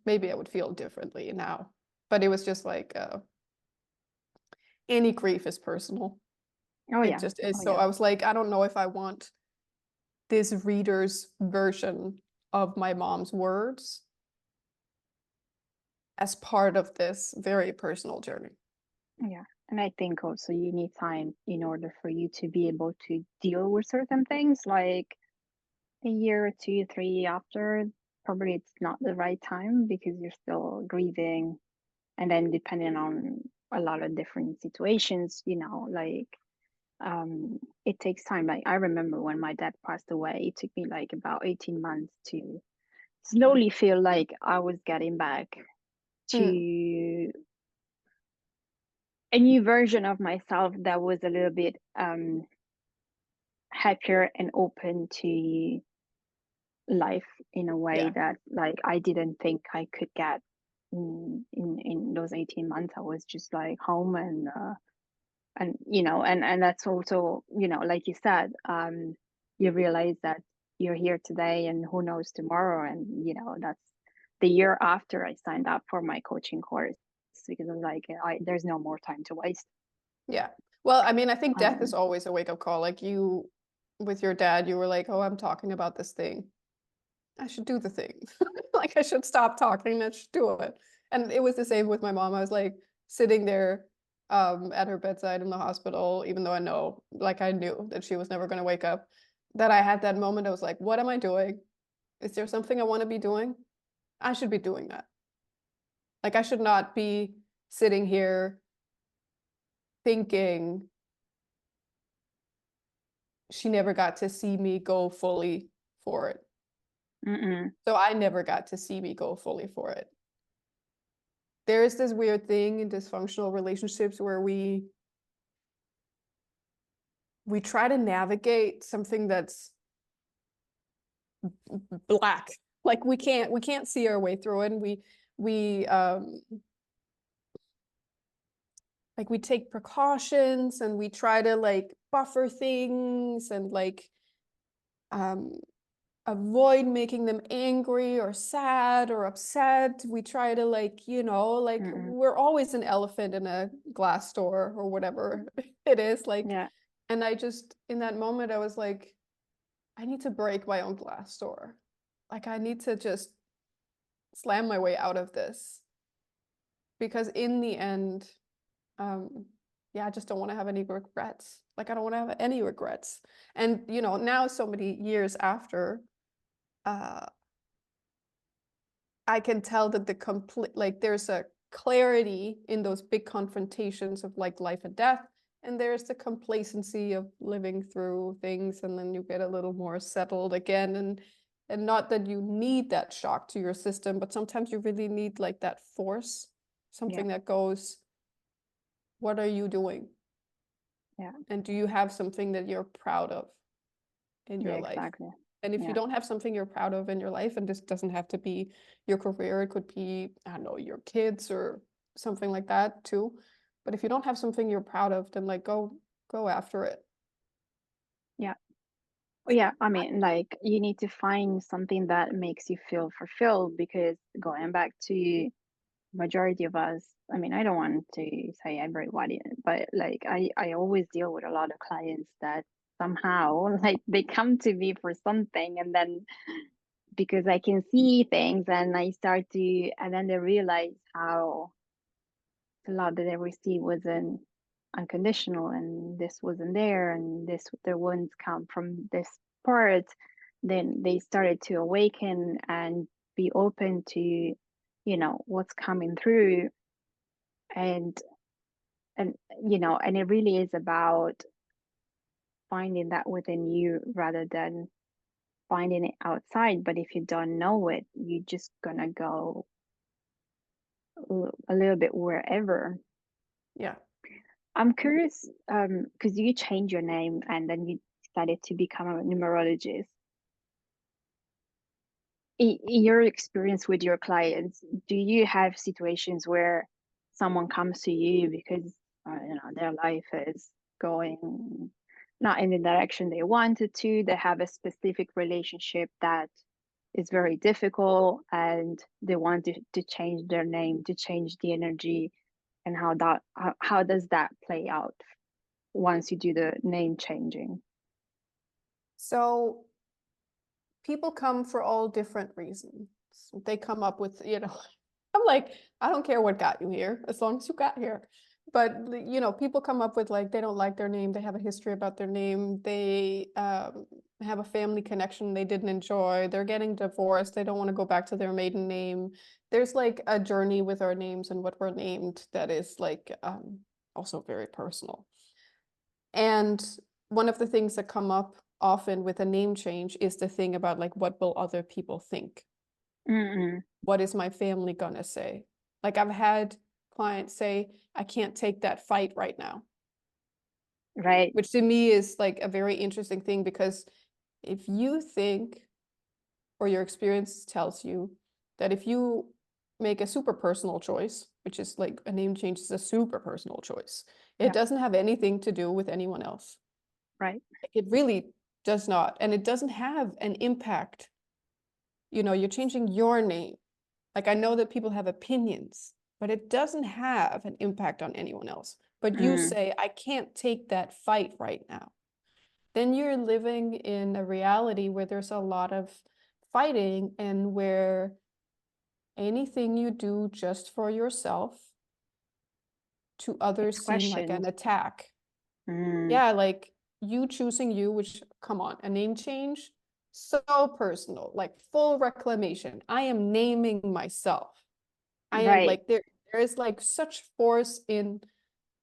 Maybe I would feel differently now, but it was just like, any grief is personal. Oh It yeah. just is. Oh So yeah. I was like, I don't know if I want this reader's version of my mom's words as part of this very personal journey. Yeah. And I think also you need time in order for you to be able to deal with certain things, like a year or 2, 3 after, probably it's not the right time because you're still grieving. And then depending on a lot of different situations, like it takes time. Like, I remember when my dad passed away, it took me like about 18 months to slowly feel like I was getting back to a new version of myself that was a little bit happier and open to life in a way Yeah. that like I didn't think I could get in those 18 months. I was just like home and and that's also, like you said, you realize that you're here today and who knows tomorrow. And that's the year after I signed up for my coaching course, because I was like, there's no more time to waste. Yeah. Well, I mean, I think death is um always a wake-up call. Like, you, with your dad, you were like, oh, I'm talking about this thing, I should do the thing. Like, I should stop talking, I should do it. And it was the same with my mom. I was like sitting there at her bedside in the hospital, even though I knew that she was never going to wake up, that I had that moment. I was like, what am I doing? Is there something I want to be doing? I should be doing that. Like, I should not be sitting here thinking she never got to see me go fully for it. Mm-mm. So I never got to see me go fully for it. There is this weird thing in dysfunctional relationships where we try to navigate something that's black. Like we can't see our way through it, and we like we take precautions and we try to like buffer things and like avoid making them angry or sad or upset. We try to like, like Mm-mm. we're always an elephant in a glass door or whatever it is. Like, Yeah. and I just, in that moment, I was like, I need to break my own glass door. Like, I need to just slam my way out of this. Because in the end, yeah, I just don't want to have any regrets. Like, I don't want to have any regrets. And, now so many years after, I can tell that like there's a clarity in those big confrontations of like life and death, and there's the complacency of living through things, and then you get a little more settled again, and not that you need that shock to your system, but sometimes you really need like that force, something that goes, what are you doing? Yeah. And do you have something that you're proud of in your life? Exactly. And if you don't have something you're proud of in your life, and this doesn't have to be your career, it could be, I don't know, your kids or something like that too. But if you don't have something you're proud of, then like go after it. Yeah. Yeah, I mean, like you need to find something that makes you feel fulfilled, because going back to majority of us, I mean, I don't want to say everybody, but like I always deal with a lot of clients that somehow like they come to me for something, and then because I can see things and I start to, and then they realize how the love that they received wasn't unconditional, and this wasn't there, and this their wounds come from this part. Then they started to awaken and be open to, what's coming through. And and and it really is about finding that within you rather than finding it outside. But if you don't know it, you're just gonna go a little bit wherever. Yeah. I'm curious, because you changed your name and then you decided to become a numerologist. In your experience with your clients, do you have situations where someone comes to you because their life is going not in the direction they wanted to, they have a specific relationship that is very difficult, and they want to change their name, to change the energy, and how does that play out once you do the name changing? So people come for all different reasons. They come up with, I'm like, I don't care what got you here, as long as you got here. But, people come up with like, they don't like their name. They have a history about their name. They have a family connection they didn't enjoy. They're getting divorced. They don't want to go back to their maiden name. There's like a journey with our names and what we're named that is like also very personal. And one of the things that come up often with a name change is the thing about like, what will other people think? Mm-mm. What is my family gonna say? Like I've had clients say, I can't take that fight right now. Right. Which to me is like a very interesting thing, because if you think, or your experience tells you, that if you make a super personal choice, which is like a name change is a super personal choice, it doesn't have anything to do with anyone else. Right. It really does not. And it doesn't have an impact. You're changing your name. Like I know that people have opinions, but it doesn't have an impact on anyone else. But you say, I can't take that fight right now. Then you're living in a reality where there's a lot of fighting, and where anything you do just for yourself to others seem like an attack. Yeah, like you choosing you, which, come on, a name change, so personal, like full reclamation. I am naming myself. I am like, there is like such force in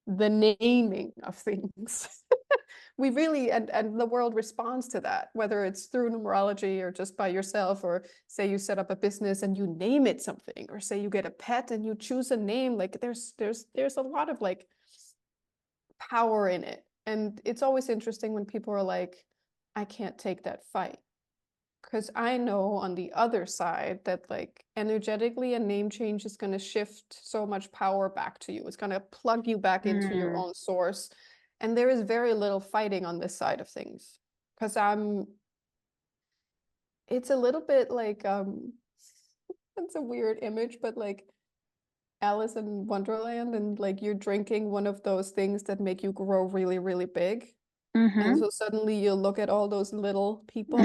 the naming of things. we really, and the world responds to that, whether it's through numerology or just by yourself, or say you set up a business and you name it something, or say you get a pet and you choose a name. Like there's a lot of like power in it. And it's always interesting when people are like, I can't take that fight. Because I know on the other side that like energetically a name change is going to shift so much power back to you. It's going to plug you back into your own source. And there is very little fighting on this side of things. Because it's a little bit like, it's a weird image, but like Alice in Wonderland, and like you're drinking one of those things that make you grow really, really big. And so suddenly you look at all those little people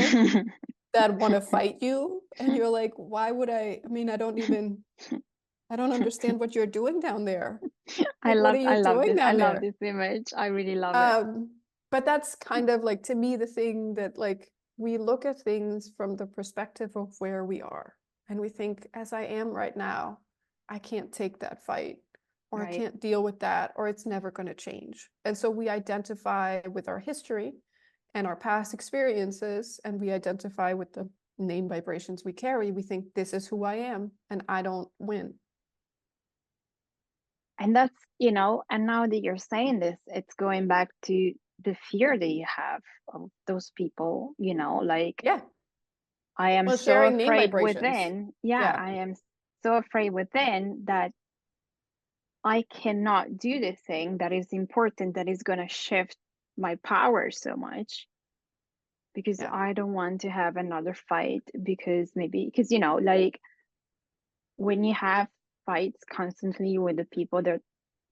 that want to fight you, and you're like, why would I mean, I don't understand what you're doing down there. Like, what are you doing down there? I love this image. I really love it. But that's kind of like, to me, the thing that like we look at things from the perspective of where we are, and we think, as I am right now, I can't take that fight, or I can't deal with that, or it's never going to change. And so we identify with our history and our past experiences, and we identify with the name vibrations we carry. We think, this is who I am, and I don't win. And that's, you know, and now that you're saying this, it's going back to the fear that you have of those people, you know, like, Yeah. I am Well, so sharing name afraid vibrations. within. Yeah. I am so afraid within that I cannot do this thing that is important, that is going to shift my power so much, because Yeah. I don't want to have another fight, because you know, like when you have fights constantly with the people that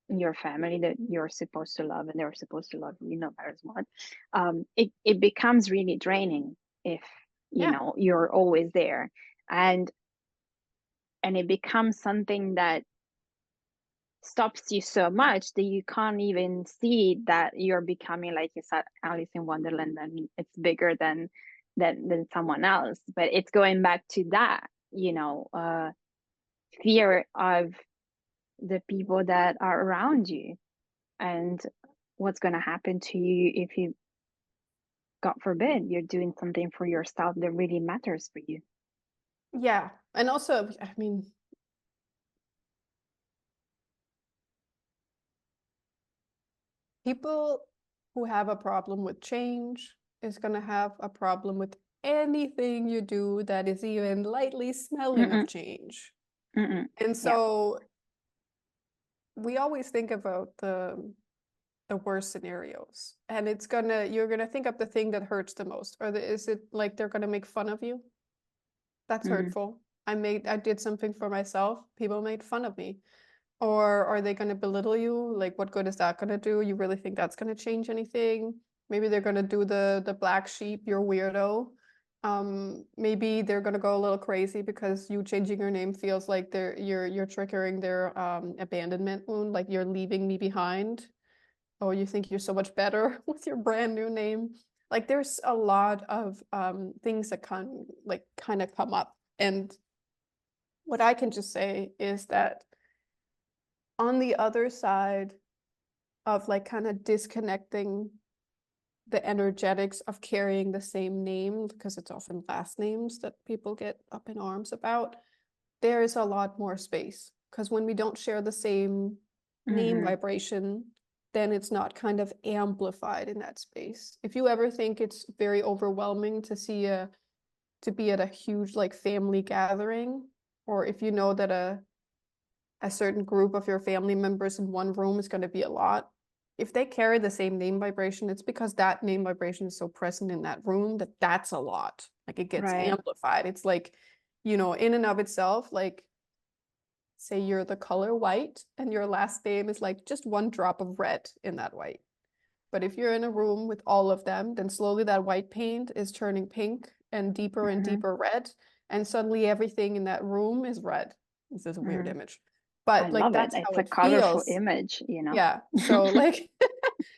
in your family that you're supposed to love, and they're supposed to love you no matter what, it becomes really draining if you Yeah. know you're always there, and it becomes something that stops you so much that you can't even see that you're becoming, like you said, Alice in Wonderland, and it's bigger than someone else. But it's going back to that, you know, fear of the people that are around you, and what's going to happen to you if you, God forbid, you're doing something for yourself that really matters for you. Yeah. And also, I mean, people who have a problem with change is going to have a problem with anything you do that is even lightly smelling of change. And so we always think about the worst scenarios, and you're gonna think of the thing that hurts the most. Or is it like they're gonna make fun of you? That's hurtful. I did something for myself, people made fun of me. Or are they going to belittle you? Like, what good is that going to do? You really think that's going to change anything? Maybe they're going to do the black sheep, you're weirdo. Maybe they're going to go a little crazy because you changing your name feels like you're triggering their abandonment wound, like you're leaving me behind. Or you think you're so much better with your brand new name. Like, there's a lot of things that kind of come up. And what I can just say is that on the other side of like kind of disconnecting the energetics of carrying the same name, because it's often last names that people get up in arms about, there is a lot more space. Because when we don't share the same name vibration, then it's not kind of amplified in that space. If you ever think it's very overwhelming to be at a huge like family gathering, or if you know that a certain group of your family members in one room is going to be a lot, if they carry the same name vibration, it's because that name vibration is so present in that room that that's a lot. Like, it gets amplified. It's like, you know, in and of itself, like, say you're the color white and your last name is like just one drop of red in that white. But if you're in a room with all of them, then slowly that white paint is turning pink and deeper red. And suddenly everything in that room is red. This is a weird image. But I like, love that's it. how It's a it colorful feels. image, you know. Yeah. So like,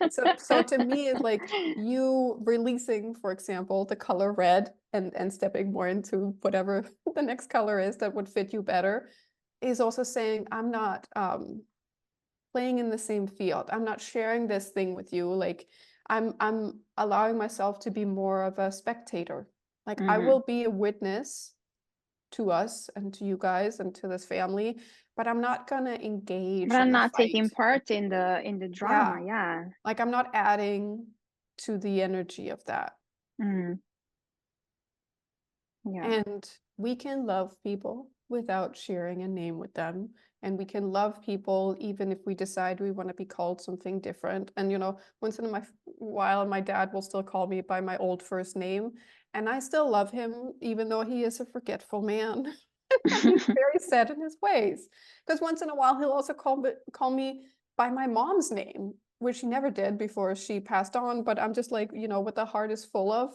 so to me, it's like you releasing, for example, the color red and stepping more into whatever the next color is that would fit you better, is also saying, I'm not playing in the same field. I'm not sharing this thing with you. Like, I'm allowing myself to be more of a spectator. Like I Mm-hmm. will be a witness to us and to you guys and to this family, but I'm not gonna engage But I'm in the not taking fight. part in the drama. Yeah, Yeah. like I'm not adding to the energy of that. Mm. Yeah. And we can love people without sharing a name with them. And we can love people even if we decide we want to be called something different. And, you know, once in a while, my dad will still call me by my old first name. And I still love him, even though he is a forgetful man. And he's very set in his ways. Because once in a while, he'll also call me by my mom's name, which he never did before she passed on. But I'm just like, you know, what the heart is full of,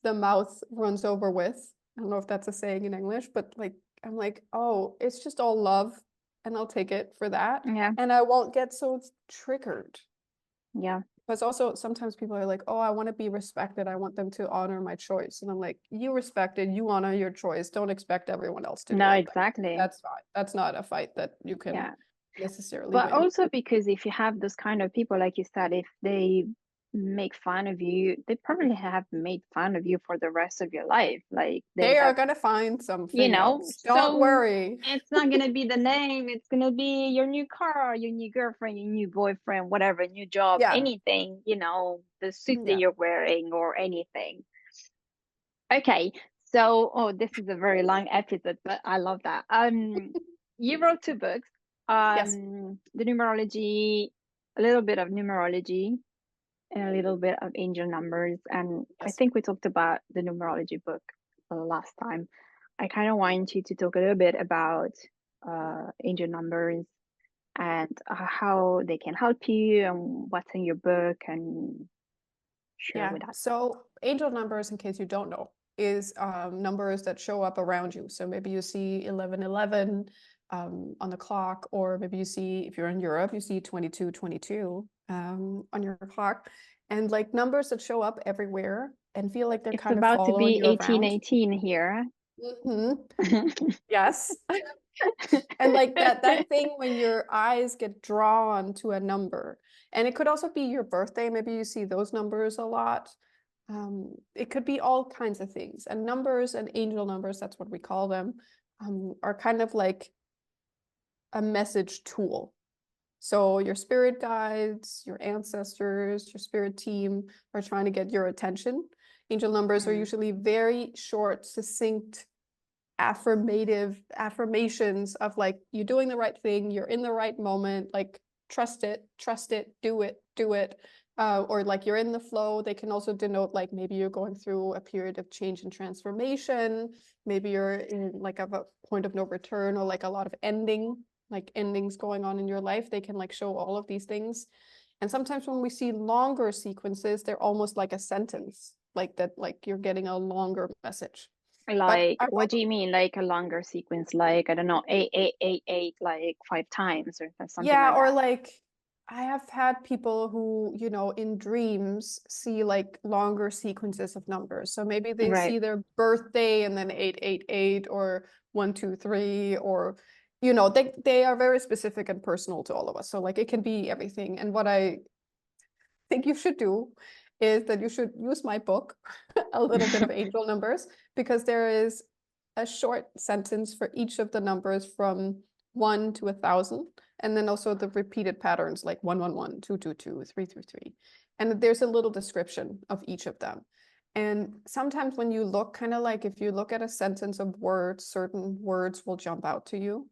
the mouth runs over with. I don't know if that's a saying in English, but like I'm like, oh, it's just all love, and I'll take it for that. Yeah. And I won't get so triggered. Yeah. Because also sometimes people are like, oh, I want to be respected. I want them to honor my choice. And I'm like, you respect it, you honor your choice. Don't expect everyone else to do No, it. exactly. That's fine. That's not a fight that you can Yeah. necessarily But win. also because if you have those kind of people, like you said, if they make fun of you, they probably have made fun of you for the rest of your life. Like they They are have, gonna find you something know, else. Don't so worry. it's not gonna be the name, it's gonna be your new car, your new girlfriend, your new boyfriend, whatever, new job, Yeah. anything, you know, the suit that Yeah. you're wearing or anything. Okay, so oh, this is a very long episode, but I love that. You wrote two books. Yes. The numerology, a little bit of numerology, and a little bit of angel numbers. And I Yes. think we talked about the numerology book last time. I kind of want you to talk a little bit about angel numbers and how they can help you and what's in your book and share Yeah. with us. So angel numbers, in case you don't know, is numbers that show up around you. So maybe you see 1111 on the clock, or maybe you see, if you're in Europe, you see 2222 on your clock. And like numbers that show up everywhere and feel like they're It's kind of about to following be you around. 1818 here. Yes. And like that thing when your eyes get drawn to a number. And it could also be your birthday. Maybe you see those numbers a lot. It could be all kinds of things. And numbers and angel numbers, that's what we call them, are kind of like a message tool. So your spirit guides, your ancestors, your spirit team are trying to get your attention. Angel numbers are usually very short, succinct, affirmations of like, you're doing the right thing, you're in the right moment, like trust it, do it, do it. Or like you're in the flow. They can also denote like maybe you're going through a period of change and transformation. Maybe you're in like a point of no return, or like a lot of endings going on in your life. They can like show all of these things. And sometimes when we see longer sequences, they're almost like a sentence, like that, like you're getting a longer message. But Like, what do you mean? Like a longer sequence, like I don't know, 8888, like 5 times or something yeah, like or that. like I have had people who, you know, in dreams see like longer sequences of numbers. So maybe they Right. see their birthday and then 888 or 123, or you know, they are very specific and personal to all of us. So like it can be everything. And what I think you should do is that you should use my book, A Little Bit of Angel Numbers, because there is a short sentence for each of the numbers from 1 to 1,000, and then also the repeated patterns like 111, 222, 333. And there's a little description of each of them. And sometimes when you look, kind of like if you look at a sentence of words, certain words will jump out to you.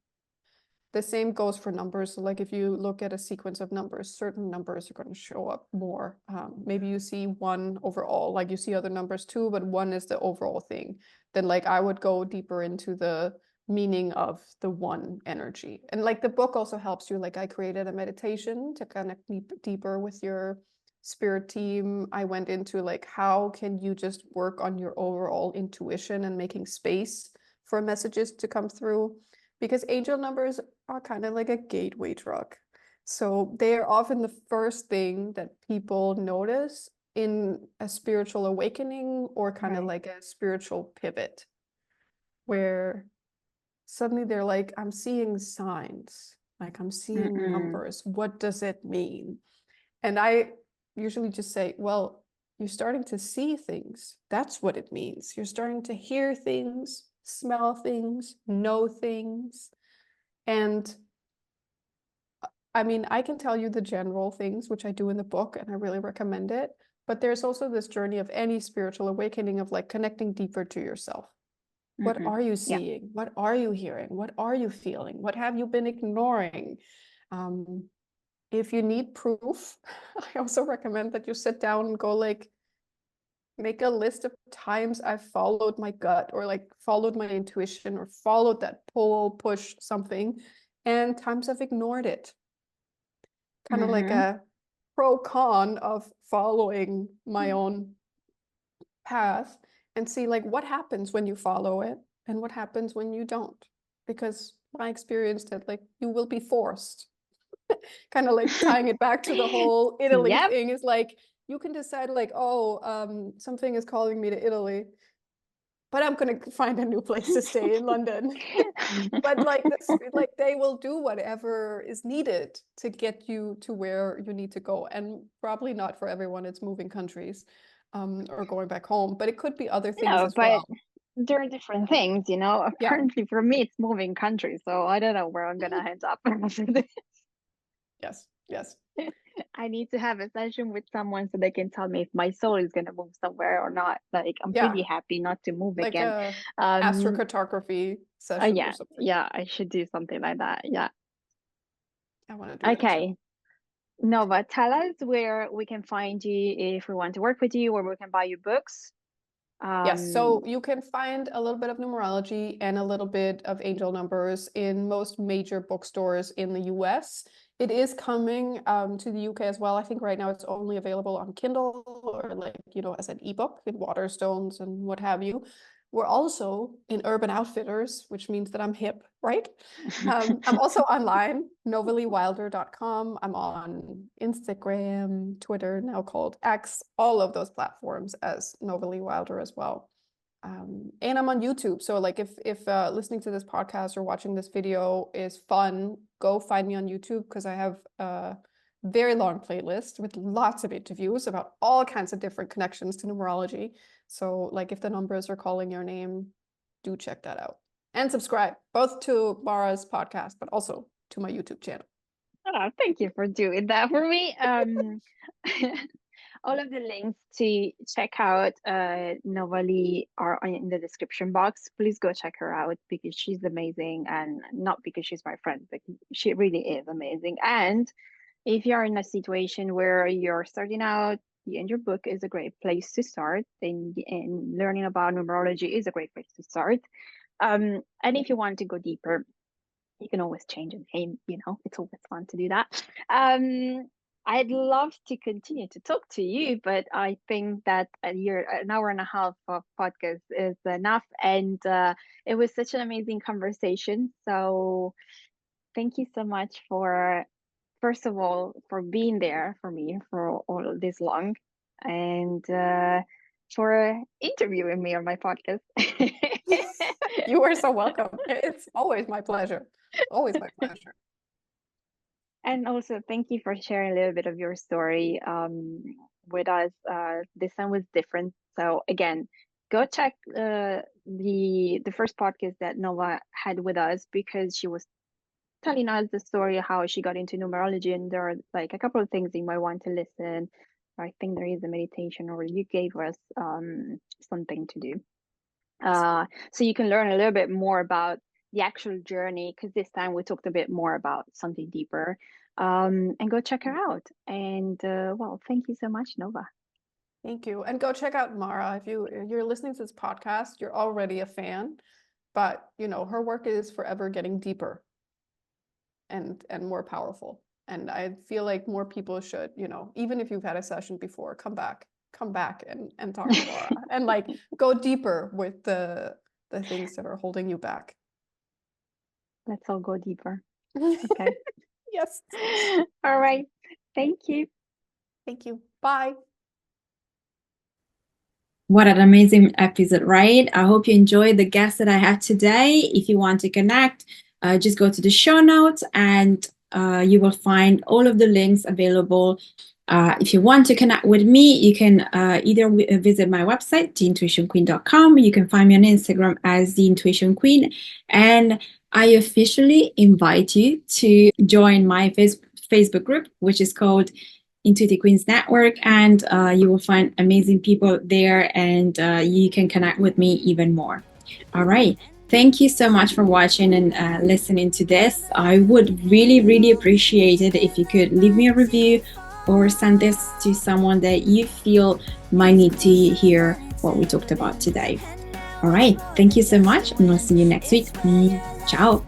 The same goes for numbers. So like if you look at a sequence of numbers, certain numbers are going to show up more. Maybe you see one overall, like you see other numbers too, but one is the overall thing. Then like I would go deeper into the meaning of the one energy. And like the book also helps you. Like I created a meditation to kind of deeper with your spirit team. I went into like, how can you just work on your overall intuition and making space for messages to come through? Because angel numbers are kind of like a gateway drug. So they are often the first thing that people notice in a spiritual awakening, or kind of Right. like a spiritual pivot, where suddenly they're like, I'm seeing signs, like I'm seeing Mm-mm. numbers. What does it mean? And I usually just say, well, you're starting to see things. That's what it means. You're starting to hear things, smell things, know things. And I mean, I can tell you the general things, which I do in the book, and I really recommend it. But there's also this journey of any spiritual awakening of like connecting deeper to yourself. What are you Yeah. seeing? What are you hearing? What are you feeling? What have you been ignoring? If you need proof, I also recommend that you sit down and go like, make a list of times I've followed my gut or like followed my intuition or followed that pull, push, something, and times I've ignored it. Kind of like a pro con of following my own path, and see like what happens when you follow it and what happens when you don't. Because I experienced it, like you will be forced. Kind of like tying it back to the whole Italy Yep. thing is like, you can decide like, oh, something is calling me to Italy, but I'm gonna find a new place to stay in London. But like this, like they will do whatever is needed to get you to where you need to go. And probably not for everyone, it's moving countries, or going back home, but it could be other things No, as but well. there are different things, you know. Yeah. Apparently, for me, it's moving country, so I don't know where I'm gonna end up after this. Yes, yes. I need to have a session with someone so they can tell me if my soul is gonna move somewhere or not. Like, I'm Yeah, pretty happy not to move like again. a Um, astrocartography session or yeah, something. yeah, I should do something like that. Yeah. I want to do that too. Okay. Nova, tell us where we can find you if we want to work with you, or we can buy you books. Yes, so you can find a little bit of numerology and a little bit of angel numbers in most major bookstores in the US. It is coming to the UK as well. I think right now it's only available on Kindle or like, as an ebook in Waterstones and what have you. We're also in Urban Outfitters, which means that I'm hip, right? I'm also online, novaleewilder.com. I'm on Instagram, Twitter, now called X, all of those platforms as Novalee Wilder as well. And I'm on YouTube. So like if listening to this podcast or watching this video is fun, go find me on YouTube, because I have a very long playlist with lots of interviews about all kinds of different connections to numerology. So like if the numbers are calling your name, do check that out. And subscribe both to Mara's podcast, but also to my YouTube channel. Oh, thank you for doing that for me. All of the links to check out Novalee are in the description box. Please go check her out because she's amazing, and not because she's my friend, but she really is amazing. And if you're in a situation where you're starting out, and your book is a great place to start, and learning about numerology is a great place to start. And if you want to go deeper, you can always change the name, it's always fun to do that. I'd love to continue to talk to you, but I think that an hour and a half of podcast is enough. And it was such an amazing conversation. So thank you so much first of all, for being there for me for all this long, and for interviewing me on my podcast. You are so welcome. It's always my pleasure. Always my pleasure. And also, thank you for sharing a little bit of your story with us. This time was different. So again, go check the first podcast that Nova had with us, because she was telling us the story of how she got into numerology, and there are like a couple of things you might want to listen. I think there is a meditation, or you gave us something to do. So you can learn a little bit more about the actual journey, because this time we talked a bit more about something deeper. And go check her out. And well, thank you so much, Nova. Thank you. And go check out Mara. If you're listening to this podcast, you're already a fan, but her work is forever getting deeper and more powerful. And I feel like more people should, even if you've had a session before, come back and talk to Mara and like go deeper with the things that are holding you back. Let's all go deeper. Okay. Yes. All right. Thank you. Thank you. Bye. What an amazing episode, right? I hope you enjoyed the guest that I had today. If you want to connect, just go to the show notes and you will find all of the links available. If you want to connect with me, you can either visit my website, theintuitionqueen.com. You can find me on Instagram as The Intuition Queen. And I officially invite you to join my Facebook group, which is called Intuitive Queens Network. And you will find amazing people there, and you can connect with me even more. All right. Thank you so much for watching and listening to this. I would really, really appreciate it if you could leave me a review or send this to someone that you feel might need to hear what we talked about today. All right. Thank you so much, and I'll see you next week. Ciao.